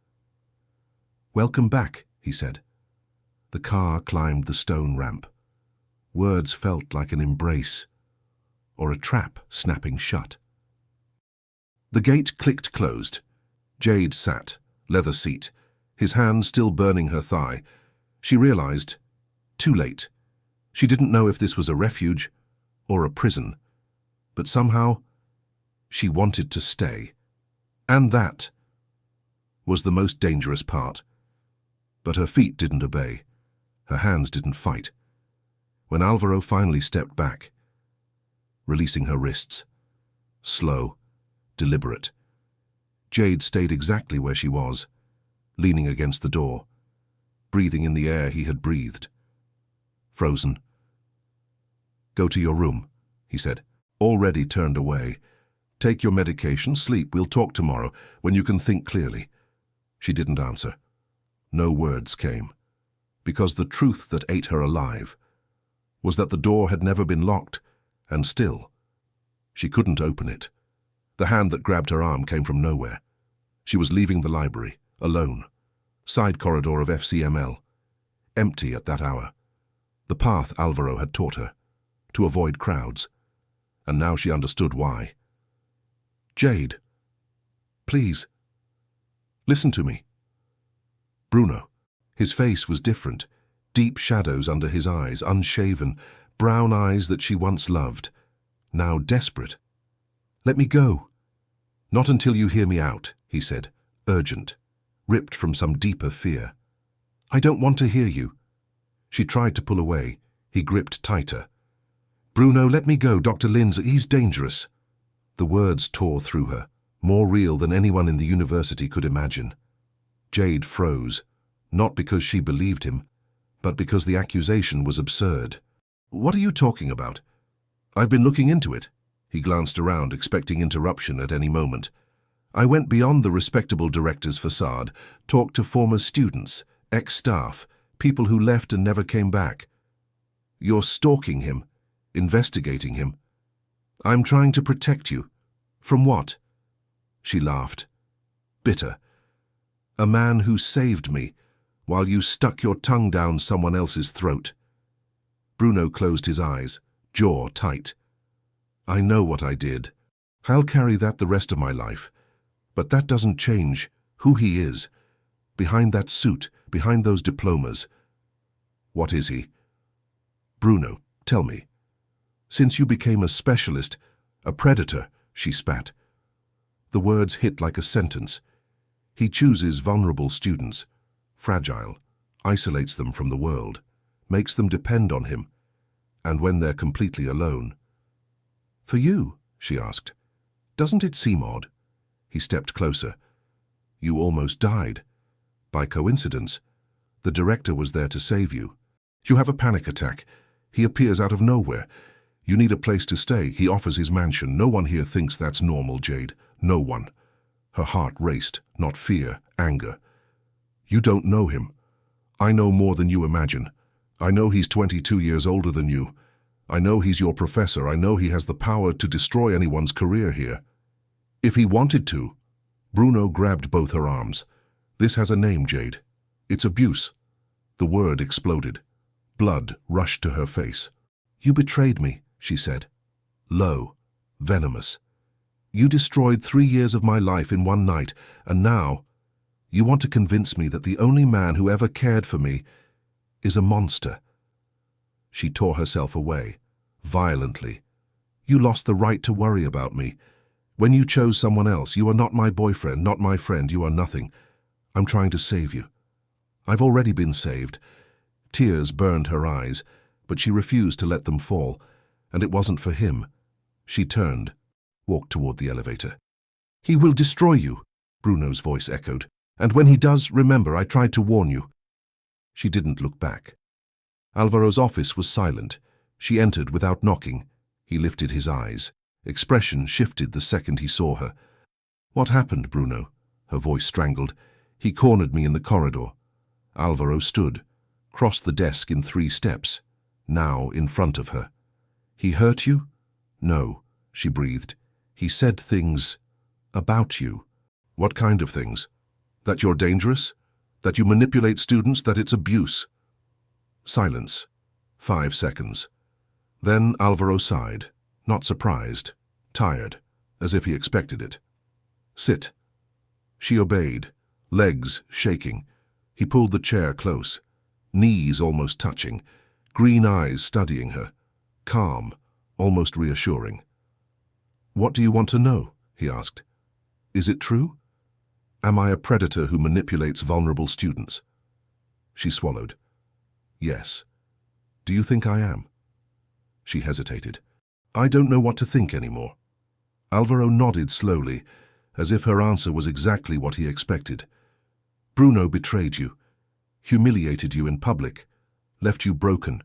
Speaker 1: Welcome back, he said. The car climbed the stone ramp. Words felt like an embrace, or a trap snapping shut. The gate clicked closed. Jade sat, leather seat, his hand still burning her thigh. She realized, too late. She didn't know if this was a refuge or a prison, but somehow she wanted to stay. And that was the most dangerous part. But her feet didn't obey. Her hands didn't fight. When Alvaro finally stepped back, releasing her wrists, slow, deliberate, Jade stayed exactly where she was, leaning against the door, breathing in the air he had breathed. Frozen. Go to your room, he said, already turned away. Take your medication, sleep, we'll talk tomorrow, when you can think clearly. She didn't answer. No words came, because the truth that ate her alive was that the door had never been locked, and still, She couldn't open it. The hand that grabbed her arm came from nowhere. She was leaving the library, alone. Side corridor of FCML. Empty at that hour. The path Alvaro had taught her. To avoid crowds. And now she understood why. Jade. Please. Listen to me. Bruno. His face was different. Deep shadows under his eyes, unshaven. Brown eyes that she once loved. Now desperate. Let me go. Not until you hear me out, he said, urgent, ripped from some deeper fear. I don't want to hear you. She tried to pull away. He gripped tighter. Bruno, let me go, Dr. Lindsay, he's dangerous. The words tore through her, more real than anyone in the university could imagine. Jade froze, not because she believed him, but because the accusation was absurd. What are you talking about? I've been looking into it. He glanced around, expecting interruption at any moment. I went beyond the respectable director's facade, talked to former students, ex-staff, people who left and never came back. You're stalking him, investigating him. I'm trying to protect you. From what? She laughed. Bitter. A man who saved me, while you stuck your tongue down someone else's throat. Bruno closed his eyes, jaw tight. I know what I did. I'll carry that the rest of my life. But that doesn't change who he is. Behind that suit, behind those diplomas. What is he? Bruno, tell me. Since you became a specialist, a predator, she spat. The words hit like a sentence. He chooses vulnerable students, fragile, isolates them from the world, makes them depend on him, and when they're completely alone. For you, she asked, doesn't it seem odd? He stepped closer. You almost died. By coincidence, the director was there to save you. You have a panic attack. He appears out of nowhere. You need a place to stay. He offers his mansion. No one here thinks that's normal, Jade. No one. Her heart raced, not fear, anger. You don't know him. I know more than you imagine. I know he's 22 years older than you. I know he's your professor. I know he has the power to destroy anyone's career here. If he wanted to. Bruno grabbed both her arms. This has a name, Jade. It's abuse. The word exploded. Blood rushed to her face. You betrayed me, she said. Low, venomous. You destroyed 3 years of my life in one night, and now you want to convince me that the only man who ever cared for me is a monster. She tore herself away, violently. You lost the right to worry about me. When you chose someone else, you are not my boyfriend, not my friend, you are nothing. I'm trying to save you. I've already been saved. Tears burned her eyes, but she refused to let them fall, and it wasn't for him. She turned, walked toward the elevator. He will destroy you, Bruno's voice echoed. And when he does, remember, I tried to warn you. She didn't look back. Alvaro's office was silent. She entered without knocking. He lifted his eyes. Expression shifted the second he saw her. What happened, Bruno? Her voice strangled. He cornered me in the corridor. Alvaro stood, crossed the desk in 3 steps, now in front of her. He hurt you? No, she breathed. He said things about you. What kind of things? That you're dangerous? That you manipulate students? That it's abuse? Silence. 5 seconds. Then Alvaro sighed, not surprised, tired, as if he expected it. Sit. She obeyed, legs shaking. He pulled the chair close, knees almost touching, green eyes studying her, calm, almost reassuring. What do you want to know? He asked. Is it true? Am I a predator who manipulates vulnerable students? She swallowed. Yes. Do you think I am? She hesitated. I don't know what to think anymore. Alvaro nodded slowly, as if her answer was exactly what he expected. Bruno betrayed you, humiliated you in public, left you broken.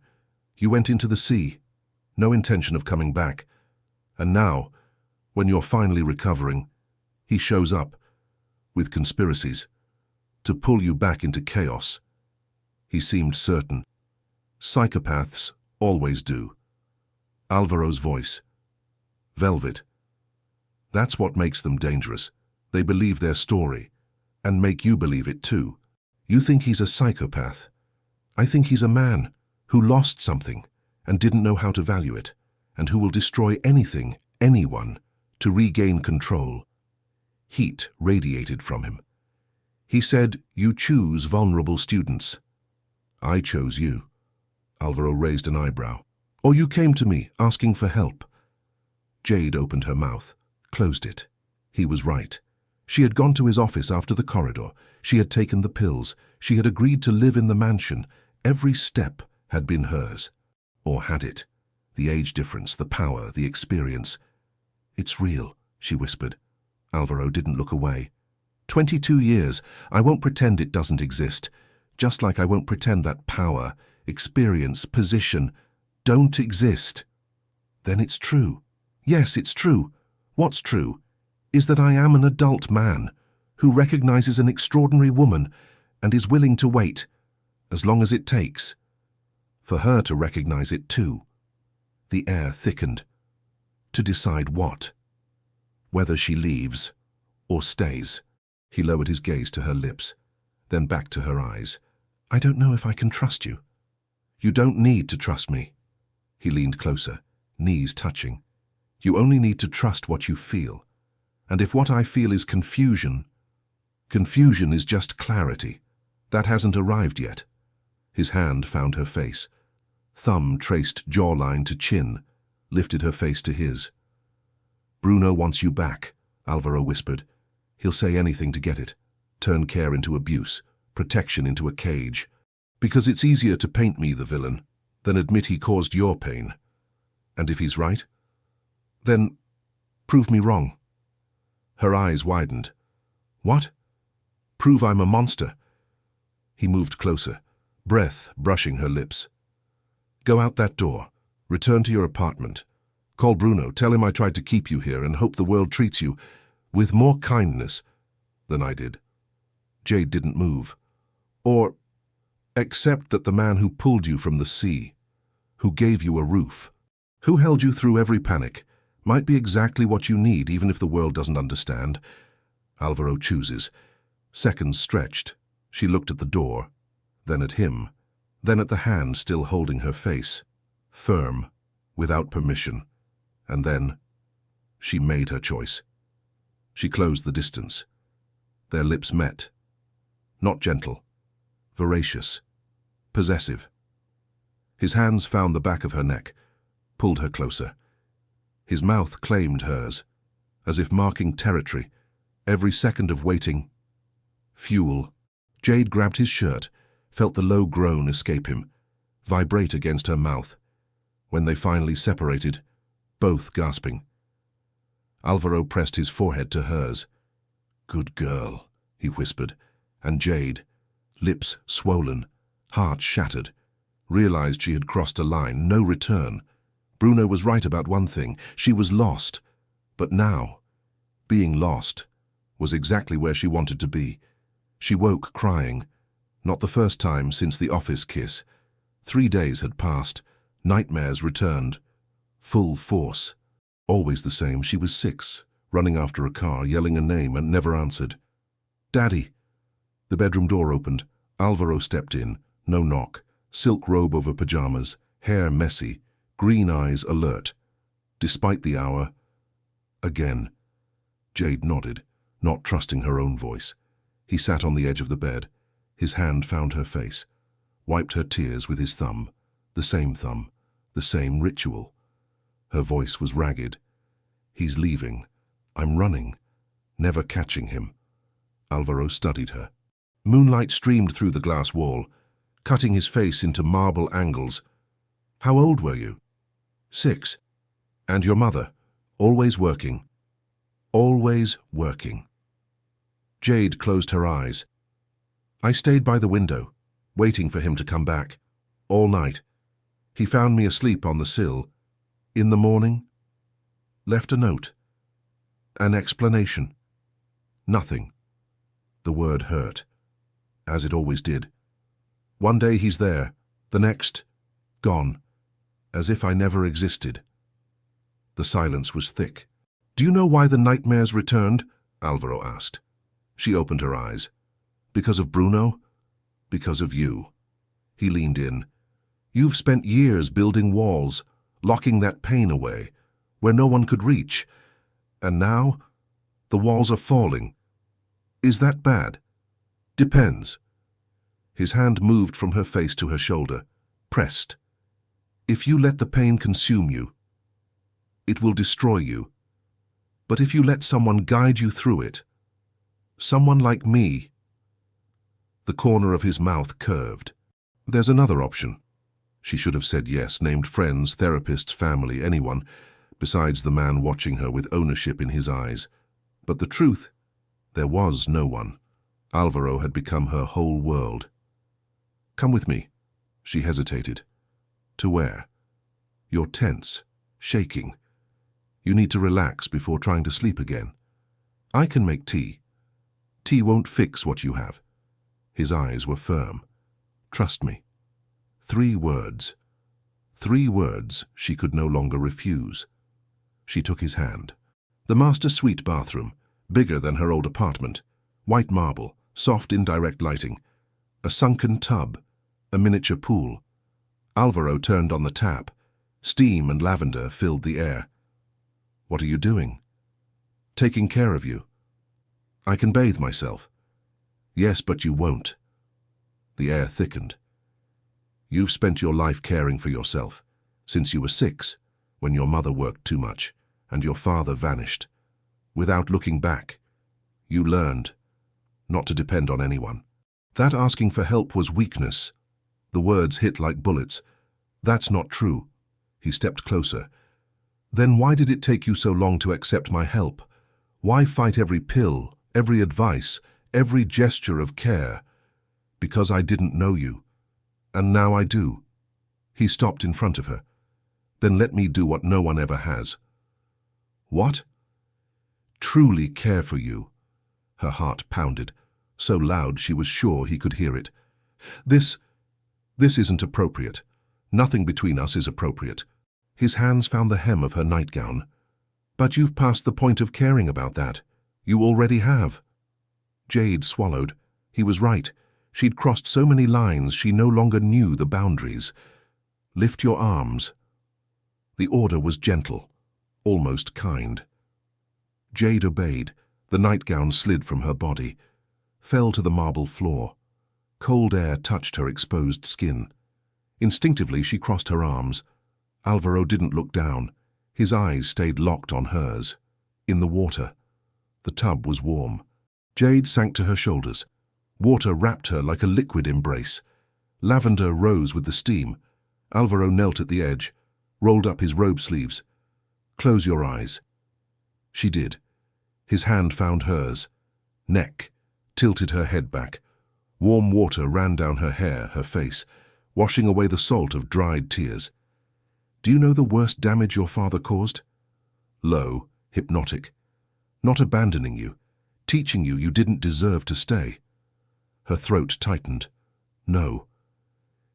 Speaker 1: You went into the sea, no intention of coming back. And now, when you're finally recovering, he shows up, with conspiracies, to pull you back into chaos. He seemed certain. Psychopaths always do. Alvaro's voice. Velvet. That's what makes them dangerous. They believe their story, and make you believe it too. You think he's a psychopath. I think he's a man who lost something and didn't know how to value it, and who will destroy anything, anyone, to regain control. Heat radiated from him. He said, "You choose vulnerable students." "I chose you." Alvaro raised an eyebrow. "Or you came to me asking for help." Jade opened her mouth, closed it. He was right. She had gone to his office after the corridor. She had taken the pills. She had agreed to live in the mansion. Every step had been hers. Or had it? The age difference, the power, the experience. "It's real," she whispered. Alvaro didn't look away. 22 years. I won't pretend it doesn't exist. Just like I won't pretend that power, experience, position don't exist." "Then it's true." "Yes, it's true. What's true is that I am an adult man who recognizes an extraordinary woman and is willing to wait, as long as it takes, for her to recognize it too." The air thickened. To decide what? Whether she leaves or stays. He lowered his gaze to her lips, then back to her eyes. "I don't know if I can trust you." "You don't need to trust me." He leaned closer, knees touching. "You only need to trust what you feel. And if what I feel is confusion, confusion is just clarity. That hasn't arrived yet." His hand found her face. Thumb traced jawline to chin, lifted her face to his. "Bruno wants you back," Alvaro whispered. "He'll say anything to get it. Turn care into abuse, protection into a cage. Because it's easier to paint me the villain than admit he caused your pain. And if he's right, then prove me wrong." Her eyes widened. "What? Prove I'm a monster?" He moved closer, breath brushing her lips. "Go out that door. Return to your apartment. Call Bruno, tell him I tried to keep you here and hope the world treats you with more kindness than I did." Jade didn't move. "Or accept that the man who pulled you from the sea, who gave you a roof, who held you through every panic, might be exactly what you need, even if the world doesn't understand." Alvaro chooses. Seconds stretched. She looked at the door, then at him, then at the hand still holding her face, firm, without permission, and then she made her choice. She closed the distance. Their lips met. Not gentle, voracious, possessive. His hands found the back of her neck, pulled her closer. His mouth claimed hers, as if marking territory, every second of waiting. Fuel. Jade grabbed his shirt, felt the low groan escape him, vibrate against her mouth. When they finally separated, both gasping. Alvaro pressed his forehead to hers. "Good girl," he whispered, and Jade, lips swollen, heart shattered, realized she had crossed a line, no return. Bruno was right about one thing. She was lost. But now, being lost was exactly where she wanted to be. She woke crying. Not the first time since the office kiss. 3 days had passed. Nightmares returned. Full force. Always the same. She was 6, running after a car, yelling a name and never answered. "Daddy!" The bedroom door opened. Alvaro stepped in. No knock. Silk robe over pajamas. Hair messy. Green eyes alert. Despite the hour, again. Jade nodded, not trusting her own voice. He sat on the edge of the bed. His hand found her face, wiped her tears with his thumb. The same ritual. Her voice was ragged. "He's leaving. I'm running. Never catching him." Alvaro studied her. Moonlight streamed through the glass wall, cutting his face into marble angles. "How old were you?" 6. "And your mother? Always working?" "Always working." Jade closed her eyes. "I stayed by the window, waiting for him to come back. All night. He found me asleep on the sill. In the morning, left a note. An explanation. Nothing." The word hurt, as it always did. "One day he's there, the next, gone, as if I never existed." The silence was thick. "Do you know why the nightmares returned?" Alvaro asked. She opened her eyes. "Because of Bruno? Because of you." He leaned in. "You've spent years building walls, locking that pain away, where no one could reach. And now, the walls are falling. Is that bad?" "Depends." His hand moved from her face to her shoulder, pressed. "If you let the pain consume you, it will destroy you. But if you let someone guide you through it, someone like me—" The corner of his mouth curved. "There's another option." She should have said yes, named friends, therapists, family, anyone, besides the man watching her with ownership in his eyes. But the truth, there was no one. Alvaro had become her whole world. "Come with me." She hesitated. "To where?" "You're tense, shaking. You need to relax before trying to sleep again. I can make tea. Tea won't fix what you have." His eyes were firm. "Trust me." 3 words. 3 words she could no longer refuse. She took his hand. The master suite bathroom, bigger than her old apartment. White marble, soft indirect lighting. A sunken tub, a miniature pool. Alvaro turned on the tap. Steam and lavender filled the air. "What are you doing?" "Taking care of you." "I can bathe myself." "Yes, but you won't." The air thickened. "You've spent your life caring for yourself, since you were 6, when your mother worked too much, and your father vanished. Without looking back, you learned not to depend on anyone. That asking for help was weakness." The words hit like bullets. "That's not true." He stepped closer. "Then why did it take you so long to accept my help? Why fight every pill, every advice, every gesture of care?" "Because I didn't know you. And now I do." He stopped in front of her. "Then let me do what no one ever has." "What?" "Truly care for you." Her heart pounded, so loud she was sure he could hear it. This isn't appropriate. Nothing between us is appropriate." His hands found the hem of her nightgown. "But you've passed the point of caring about that. You already have." Jade swallowed. He was right. She'd crossed so many lines she no longer knew the boundaries. "Lift your arms." The order was gentle, almost kind. Jade obeyed. The nightgown slid from her body, fell to the marble floor. Cold air touched her exposed skin. Instinctively she crossed her arms. Alvaro didn't look down. His eyes stayed locked on hers. In the water. The tub was warm. Jade sank to her shoulders. Water wrapped her like a liquid embrace. Lavender rose with the steam. Alvaro knelt at the edge, rolled up his robe sleeves. "Close your eyes." She did. His hand found hers. Neck, tilted her head back. Warm water ran down her hair, her face, washing away the salt of dried tears. "Do you know the worst damage your father caused?" Low, hypnotic. Not abandoning you, teaching you didn't deserve to stay. Her throat tightened. "No."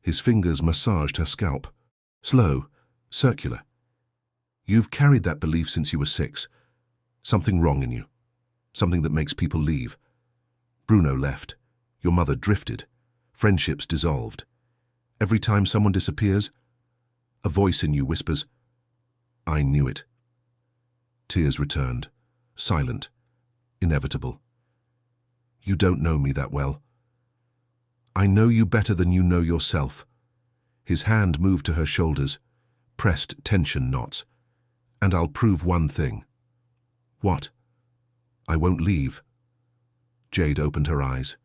Speaker 1: His fingers massaged her scalp. Slow, circular. "You've carried that belief since you were 6. Something wrong in you. Something that makes people leave. Bruno left. Your mother drifted. Friendships dissolved. Every time someone disappears, a voice in you whispers, 'I knew it.'" Tears returned, silent, inevitable. "You don't know me that well." "I know you better than you know yourself." His hand moved to her shoulders, pressed tension knots. "And I'll prove one thing." "What?" "I won't leave." Jade opened her eyes.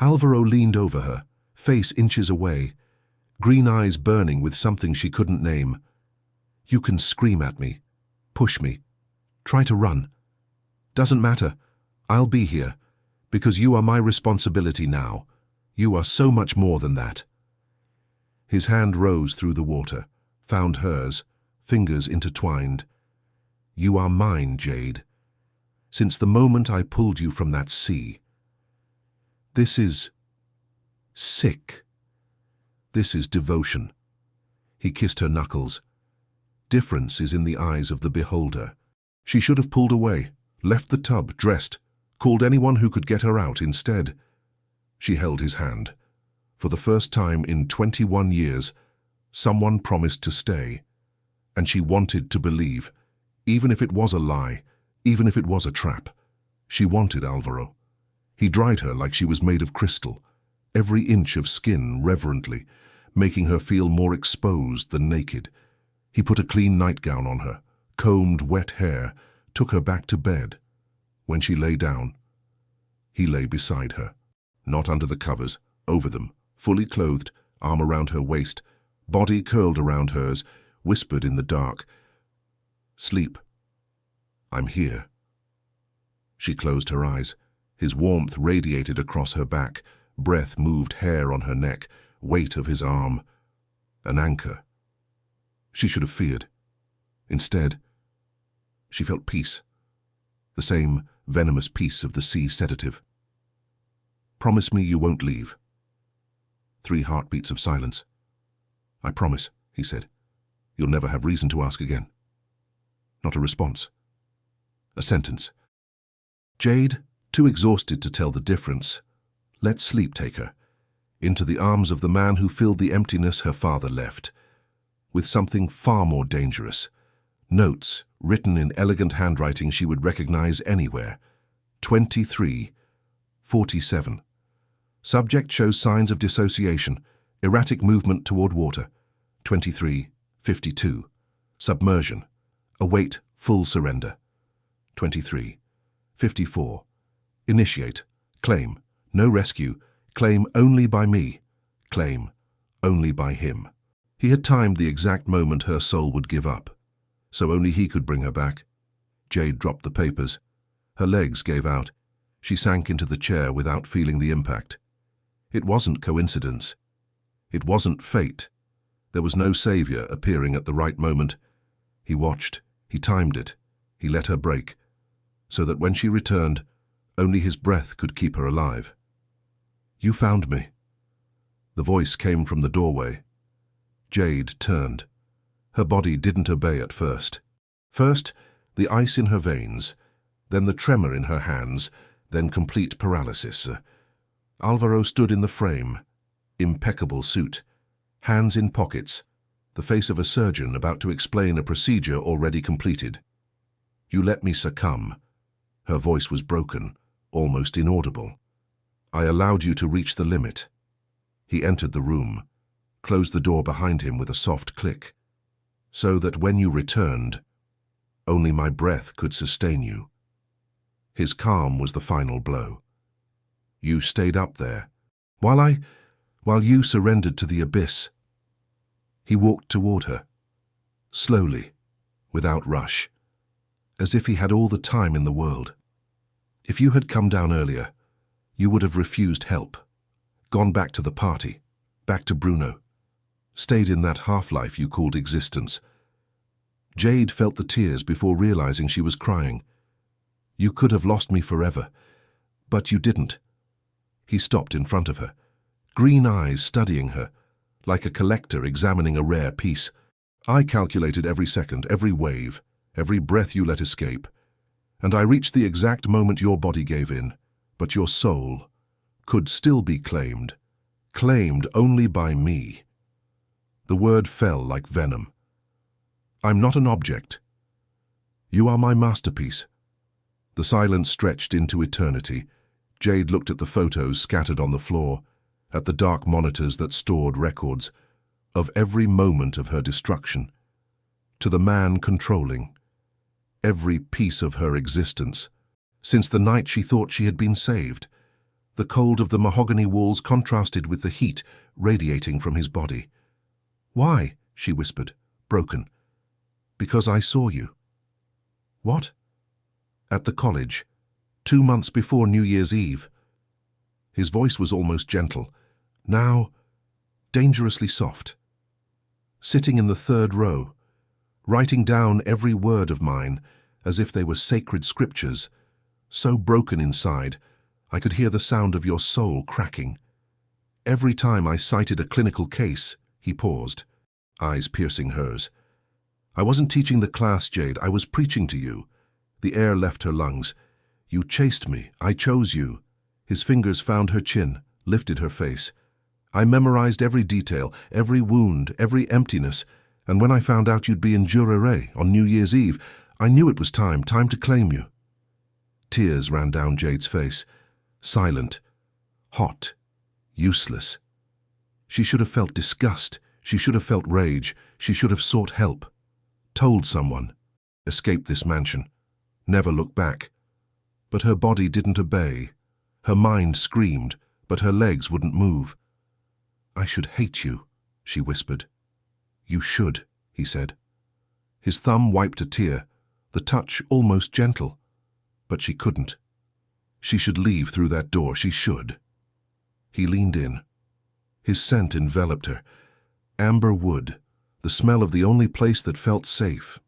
Speaker 1: Alvaro leaned over her, face inches away, green eyes burning with something she couldn't name. "You can scream at me, push me, try to run. Doesn't matter. I'll be here, because you are my responsibility now. You are so much more than that." His hand rose through the water, found hers, fingers intertwined. "You are mine, Jade. Since the moment I pulled you from that sea. This is sick. This is devotion." He kissed her knuckles. Difference is in the eyes of the beholder. She should have pulled away, left the tub, dressed, called anyone who could get her out instead. She held his hand. For the first time in 21 years, someone promised to stay. And she wanted to believe, even if it was a lie, even if it was a trap. She wanted Alvaro. He dried her like she was made of crystal, every inch of skin reverently, making her feel more exposed than naked. He put a clean nightgown on her, combed wet hair, took her back to bed. When she lay down, he lay beside her, not under the covers, over them, fully clothed, arm around her waist, body curled around hers, whispered in the dark, "Sleep. I'm here." She closed her eyes. His warmth radiated across her back, breath moved hair on her neck, weight of his arm. An anchor. She should have feared. Instead, she felt peace. The same venomous peace of the sea sedative. "Promise me you won't leave." 3 heartbeats of silence. "I promise," he said. "You'll never have reason to ask again." Not a response. A sentence. Jade, too exhausted to tell the difference, let sleep take her, into the arms of the man who filled the emptiness her father left, with something far more dangerous. Notes, written in elegant handwriting she would recognize anywhere. 23:47. Subject shows signs of dissociation, erratic movement toward water. 23:52. Submersion. Await full surrender. 23:54. Initiate. Claim. No rescue. Claim only by me. Claim only by him. He had timed the exact moment her soul would give up, so only he could bring her back. Jade dropped the papers. Her legs gave out. She sank into the chair without feeling the impact. It wasn't coincidence. It wasn't fate. There was no savior appearing at the right moment. He watched. He timed it. He let her break, so that when she returned, only his breath could keep her alive. "You found me." The voice came from the doorway. Jade turned. Her body didn't obey at first. First, the ice in her veins, then the tremor in her hands, then complete paralysis. Alvaro stood in the frame, impeccable suit, hands in pockets, the face of a surgeon about to explain a procedure already completed. "You let me succumb." Her voice was broken, almost inaudible. "I allowed you to reach the limit." He entered the room, closed the door behind him with a soft click, "so that when you returned, only my breath could sustain you." His calm was the final blow. "You stayed up there, while you surrendered to the abyss." He walked toward her, slowly, without rush, as if he had all the time in the world. "If you had come down earlier, you would have refused help, gone back to the party, back to Bruno, stayed in that half-life you called existence." Jade felt the tears before realizing she was crying. "You could have lost me forever, but you didn't." He stopped in front of her, green eyes studying her, like a collector examining a rare piece. "I calculated every second, every wave, every breath you let escape, and I reached the exact moment your body gave in, but your soul could still be claimed only by me." The word fell like venom. "I'm not an object. You are my masterpiece." The silence stretched into eternity. Jade looked at the photos scattered on the floor, at the dark monitors that stored records of every moment of her destruction, to the man controlling every piece of her existence, since the night she thought she had been saved. The cold of the mahogany walls contrasted with the heat radiating from his body. "Why?" she whispered, broken. "Because I saw you." "What?" "At the college, 2 months before New Year's Eve." His voice was almost gentle, now dangerously soft. "Sitting in the 3rd row, writing down every word of mine as if they were sacred scriptures, so broken inside I could hear the sound of your soul cracking. Every time I cited a clinical case," he paused, eyes piercing hers, I wasn't teaching the class, Jade. I was preaching to you. The air left her lungs. You chased me. I chose you. His fingers found her chin, lifted her face. I memorized every detail, every wound, every emptiness, and when I found out you'd be in Jurere on New Year's Eve, I knew it was time to claim you. Tears ran down Jade's face. Silent, hot, useless. She should have felt disgust. She should have felt rage. She should have sought help. Told someone. Escape this mansion. Never look back. But her body didn't obey. Her mind screamed, but her legs wouldn't move. I should hate you, she whispered. You should, he said. His thumb wiped a tear, the touch almost gentle. But she couldn't. She should leave through that door, she should. He leaned in. His scent enveloped her. Amber wood, the smell of the only place that felt safe,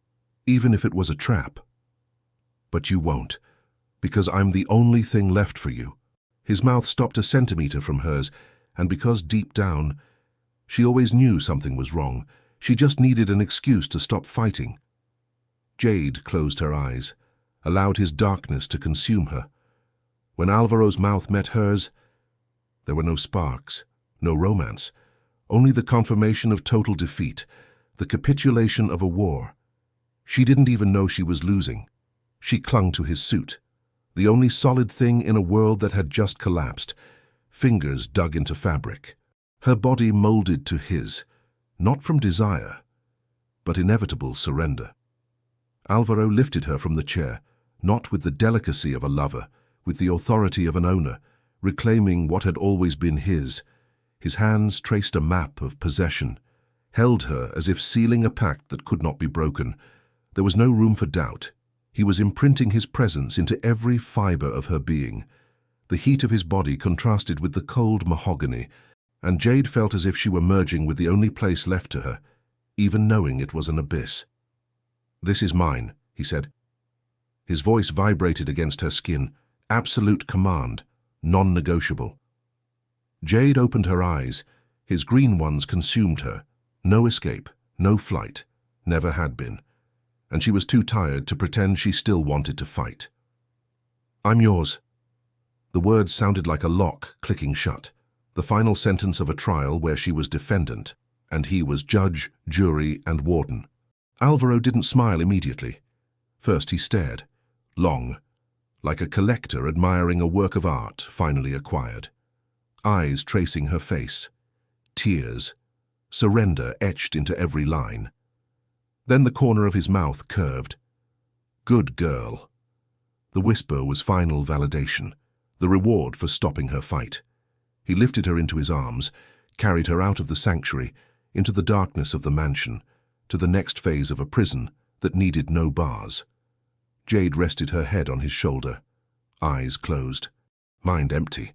Speaker 1: even if it was a trap. But you won't, because I'm the only thing left for you. His mouth stopped a centimeter from hers, and because deep down, she always knew something was wrong, she just needed an excuse to stop fighting. Jade closed her eyes, allowed his darkness to consume her. When Alvaro's mouth met hers, there were no sparks, no romance, only the confirmation of total defeat, the capitulation of a war. She didn't even know she was losing. She clung to his suit, the only solid thing in a world that had just collapsed, fingers dug into fabric. Her body molded to his, not from desire, but inevitable surrender. Alvaro lifted her from the chair, not with the delicacy of a lover, with the authority of an owner, reclaiming what had always been his. His hands traced a map of possession, held her as if sealing a pact that could not be broken. There was no room for doubt. He was imprinting his presence into every fiber of her being. The heat of his body contrasted with the cold mahogany, and Jade felt as if she were merging with the only place left to her, even knowing it was an abyss. "This is mine," he said. His voice vibrated against her skin, absolute command, non-negotiable. Jade opened her eyes. His green ones consumed her. No escape, no flight, never had been. And she was too tired to pretend she still wanted to fight. "I'm yours." The words sounded like a lock clicking shut, the final sentence of a trial where she was defendant, and he was judge, jury, and warden. Alvaro didn't smile immediately. First he stared, long, like a collector admiring a work of art finally acquired. Eyes tracing her face, tears, surrender etched into every line. Then the corner of his mouth curved. "Good girl." The whisper was final validation, the reward for stopping her fight. He lifted her into his arms, carried her out of the sanctuary, into the darkness of the mansion, to the next phase of a prison that needed no bars. Jade rested her head on his shoulder, eyes closed, mind empty.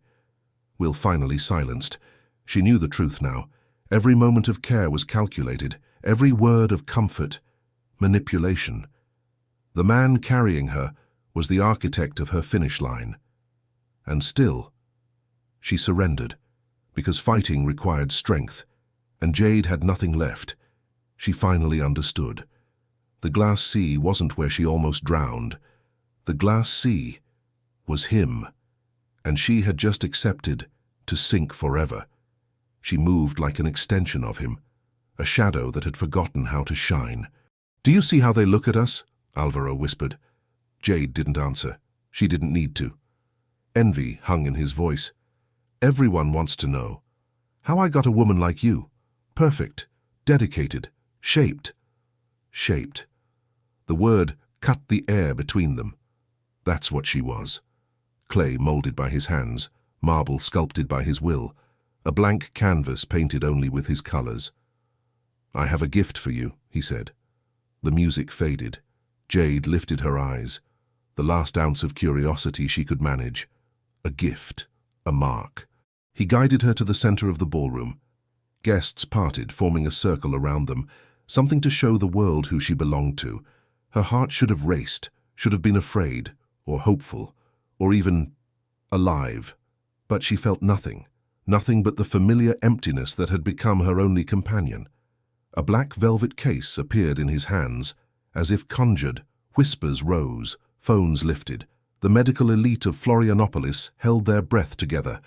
Speaker 1: Will finally silenced. She knew the truth now. Every moment of care was calculated, every word of comfort, manipulation. The man carrying her was the architect of her finish line. And still, she surrendered, because fighting required strength, and Jade had nothing left. She finally understood. The glass sea wasn't where she almost drowned. The glass sea was him, and she had just accepted to sink forever. She moved like an extension of him, a shadow that had forgotten how to shine. "Do you see how they look at us?" Alvaro whispered. Jade didn't answer. She didn't need to. Envy hung in his voice. "Everyone wants to know how I got a woman like you. Perfect, dedicated, shaped." Shaped. The word cut the air between them. That's what she was. Clay molded by his hands, marble sculpted by his will, a blank canvas painted only with his colors. "I have a gift for you," he said. The music faded. Jade lifted her eyes, the last ounce of curiosity she could manage. A gift, a mark. He guided her to the center of the ballroom. Guests parted, forming a circle around them, something to show the world who she belonged to. Her heart should have raced, should have been afraid, or hopeful, or even alive. But she felt nothing, nothing but the familiar emptiness that had become her only companion. A black velvet case appeared in his hands, as if conjured. Whispers rose, phones lifted. The medical elite of Florianopolis held their breath together.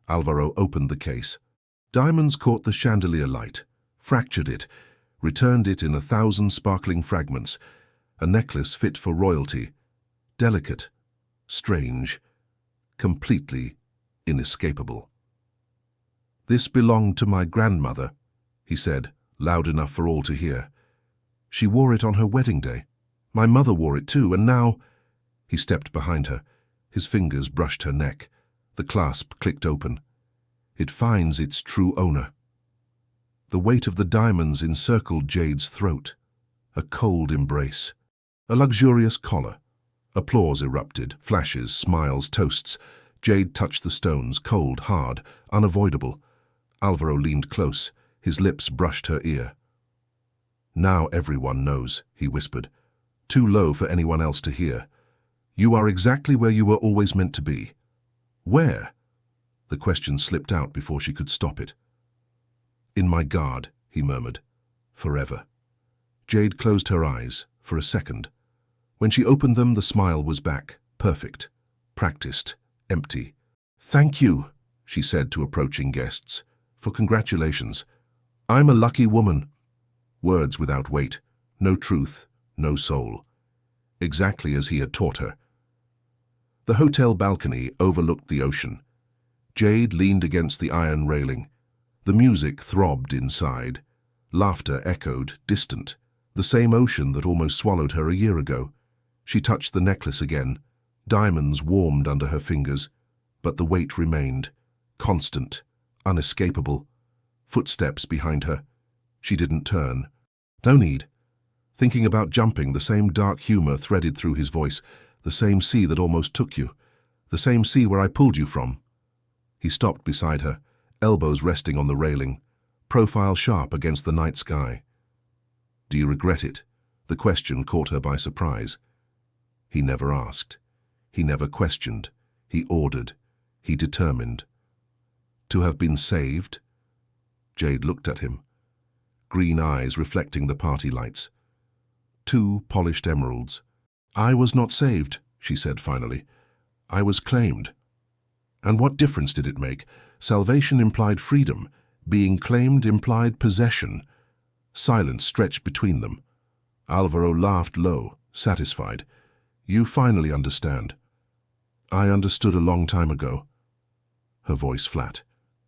Speaker 1: Alvaro opened the case. Diamonds caught the chandelier light, fractured it, returned it in 1,000 sparkling fragments. A necklace fit for royalty. Delicate, strange, completely inescapable. "This belonged to my grandmother," he said, loud enough for all to hear. "She wore it on her wedding day. My mother wore it too, and now—" He stepped behind her. His fingers brushed her neck. The clasp clicked open. "It finds its true owner." The weight of the diamonds encircled Jade's throat. A cold embrace. A luxurious collar. Applause erupted, flashes, smiles, toasts. Jade touched the stones, cold, hard, unavoidable. Alvaro leaned close. His lips brushed her ear. "Now everyone knows," he whispered. Too low for anyone else to hear. "You are exactly where you were always meant to be." "Where?" The question slipped out before she could stop it. "In my guard," he murmured. "Forever." Jade closed her eyes, for a second. When she opened them, the smile was back, perfect, practiced, empty. "Thank you," she said to approaching guests, "for congratulations. I'm a lucky woman." Words without weight, no truth, no soul. Exactly as he had taught her. The hotel balcony overlooked the ocean. Jade leaned against the iron railing. The music throbbed inside. Laughter echoed, distant. The same ocean that almost swallowed her a year ago. She touched the necklace again. Diamonds warmed under her fingers, but the weight remained. Constant, unescapable. Footsteps behind her. She didn't turn. "No need." Thinking about jumping, the same dark humor threaded through his voice. "The same sea that almost took you. The same sea where I pulled you from." He stopped beside her, elbows resting on the railing, profile sharp against the night sky. "Do you regret it?" The question caught her by surprise. He never asked. He never questioned. He ordered. He determined. "To have been saved?" Jade looked at him. Green eyes reflecting the party lights. 2 polished emeralds. "I was not saved," she said finally. "I was claimed." And what difference did it make? Salvation implied freedom. Being claimed implied possession. Silence stretched between them. Alvaro laughed low, satisfied. "You finally understand." "I understood a long time ago." Her voice flat.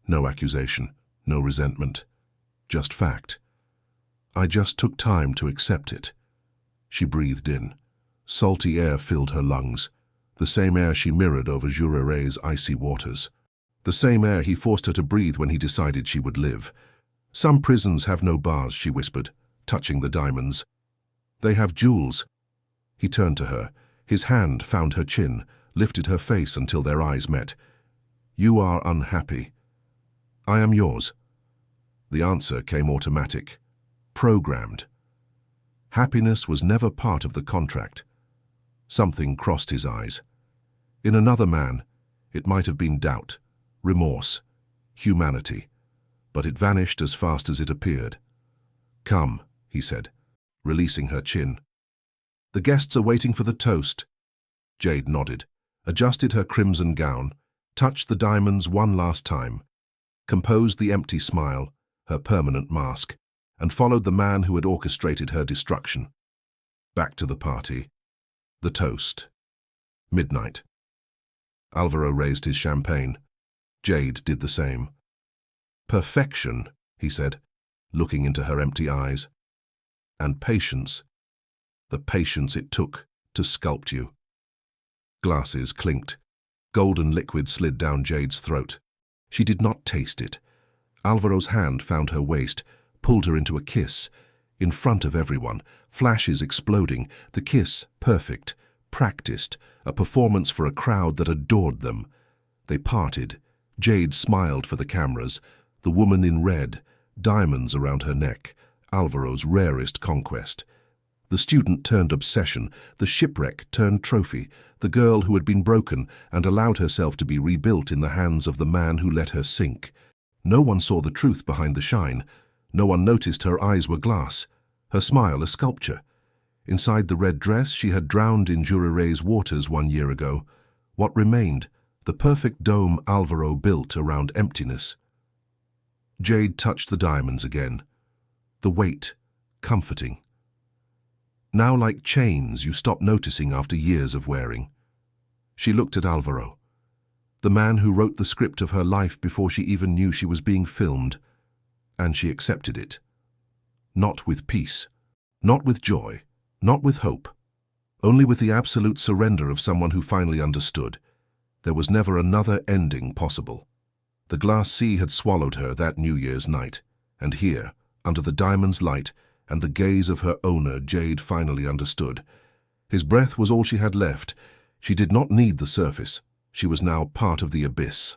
Speaker 1: No accusation, no resentment. Just fact. "I just took time to accept it." She breathed in. Salty air filled her lungs. The same air she mirrored over Jurere's icy waters. The same air he forced her to breathe when he decided she would live. "Some prisons have no bars," she whispered, touching the diamonds. "They have jewels." He turned to her. His hand found her chin, lifted her face until their eyes met. "You are unhappy. I am yours." The answer came automatic. Programmed. Happiness was never part of the contract. Something crossed his eyes. In another man, it might have been doubt, remorse, humanity, but it vanished as fast as it appeared. "Come," he said, releasing her chin. "The guests are waiting for the toast." Jade nodded, adjusted her crimson gown, touched the diamonds one last time, composed the empty smile, her permanent mask, and followed the man who had orchestrated her destruction. Back to the party. The toast. Midnight. Alvaro raised his champagne. Jade did the same. "Perfection," he said, looking into her empty eyes. "And patience. The patience it took to sculpt you." Glasses clinked. Golden liquid slid down Jade's throat. She did not taste it. Alvaro's hand found her waist, pulled her into a kiss. In front of everyone, flashes exploding, the kiss perfect, practiced, a performance for a crowd that adored them. They parted. Jade smiled for the cameras. The woman in red, diamonds around her neck, Alvaro's rarest conquest. The student turned obsession, the shipwreck turned trophy, the girl who had been broken and allowed herself to be rebuilt in the hands of the man who let her sink. No one saw the truth behind the shine, No one noticed her eyes were glass, her smile a sculpture. Inside the red dress she had drowned in Jureray's waters 1 year ago, what remained, the perfect dome Alvaro built around emptiness. Jade touched the diamonds again. The weight, comforting. Now like chains you stop noticing after years of wearing. She looked at Alvaro, the man who wrote the script of her life before she even knew she was being filmed, and she accepted it. Not with peace, not with joy, not with hope, only with the absolute surrender of someone who finally understood. There was never another ending possible. The glass sea had swallowed her that New Year's night, and here, under the diamond's light and the gaze of her owner, Jade finally understood. His breath was all she had left. She did not need the surface. She was now part of the abyss.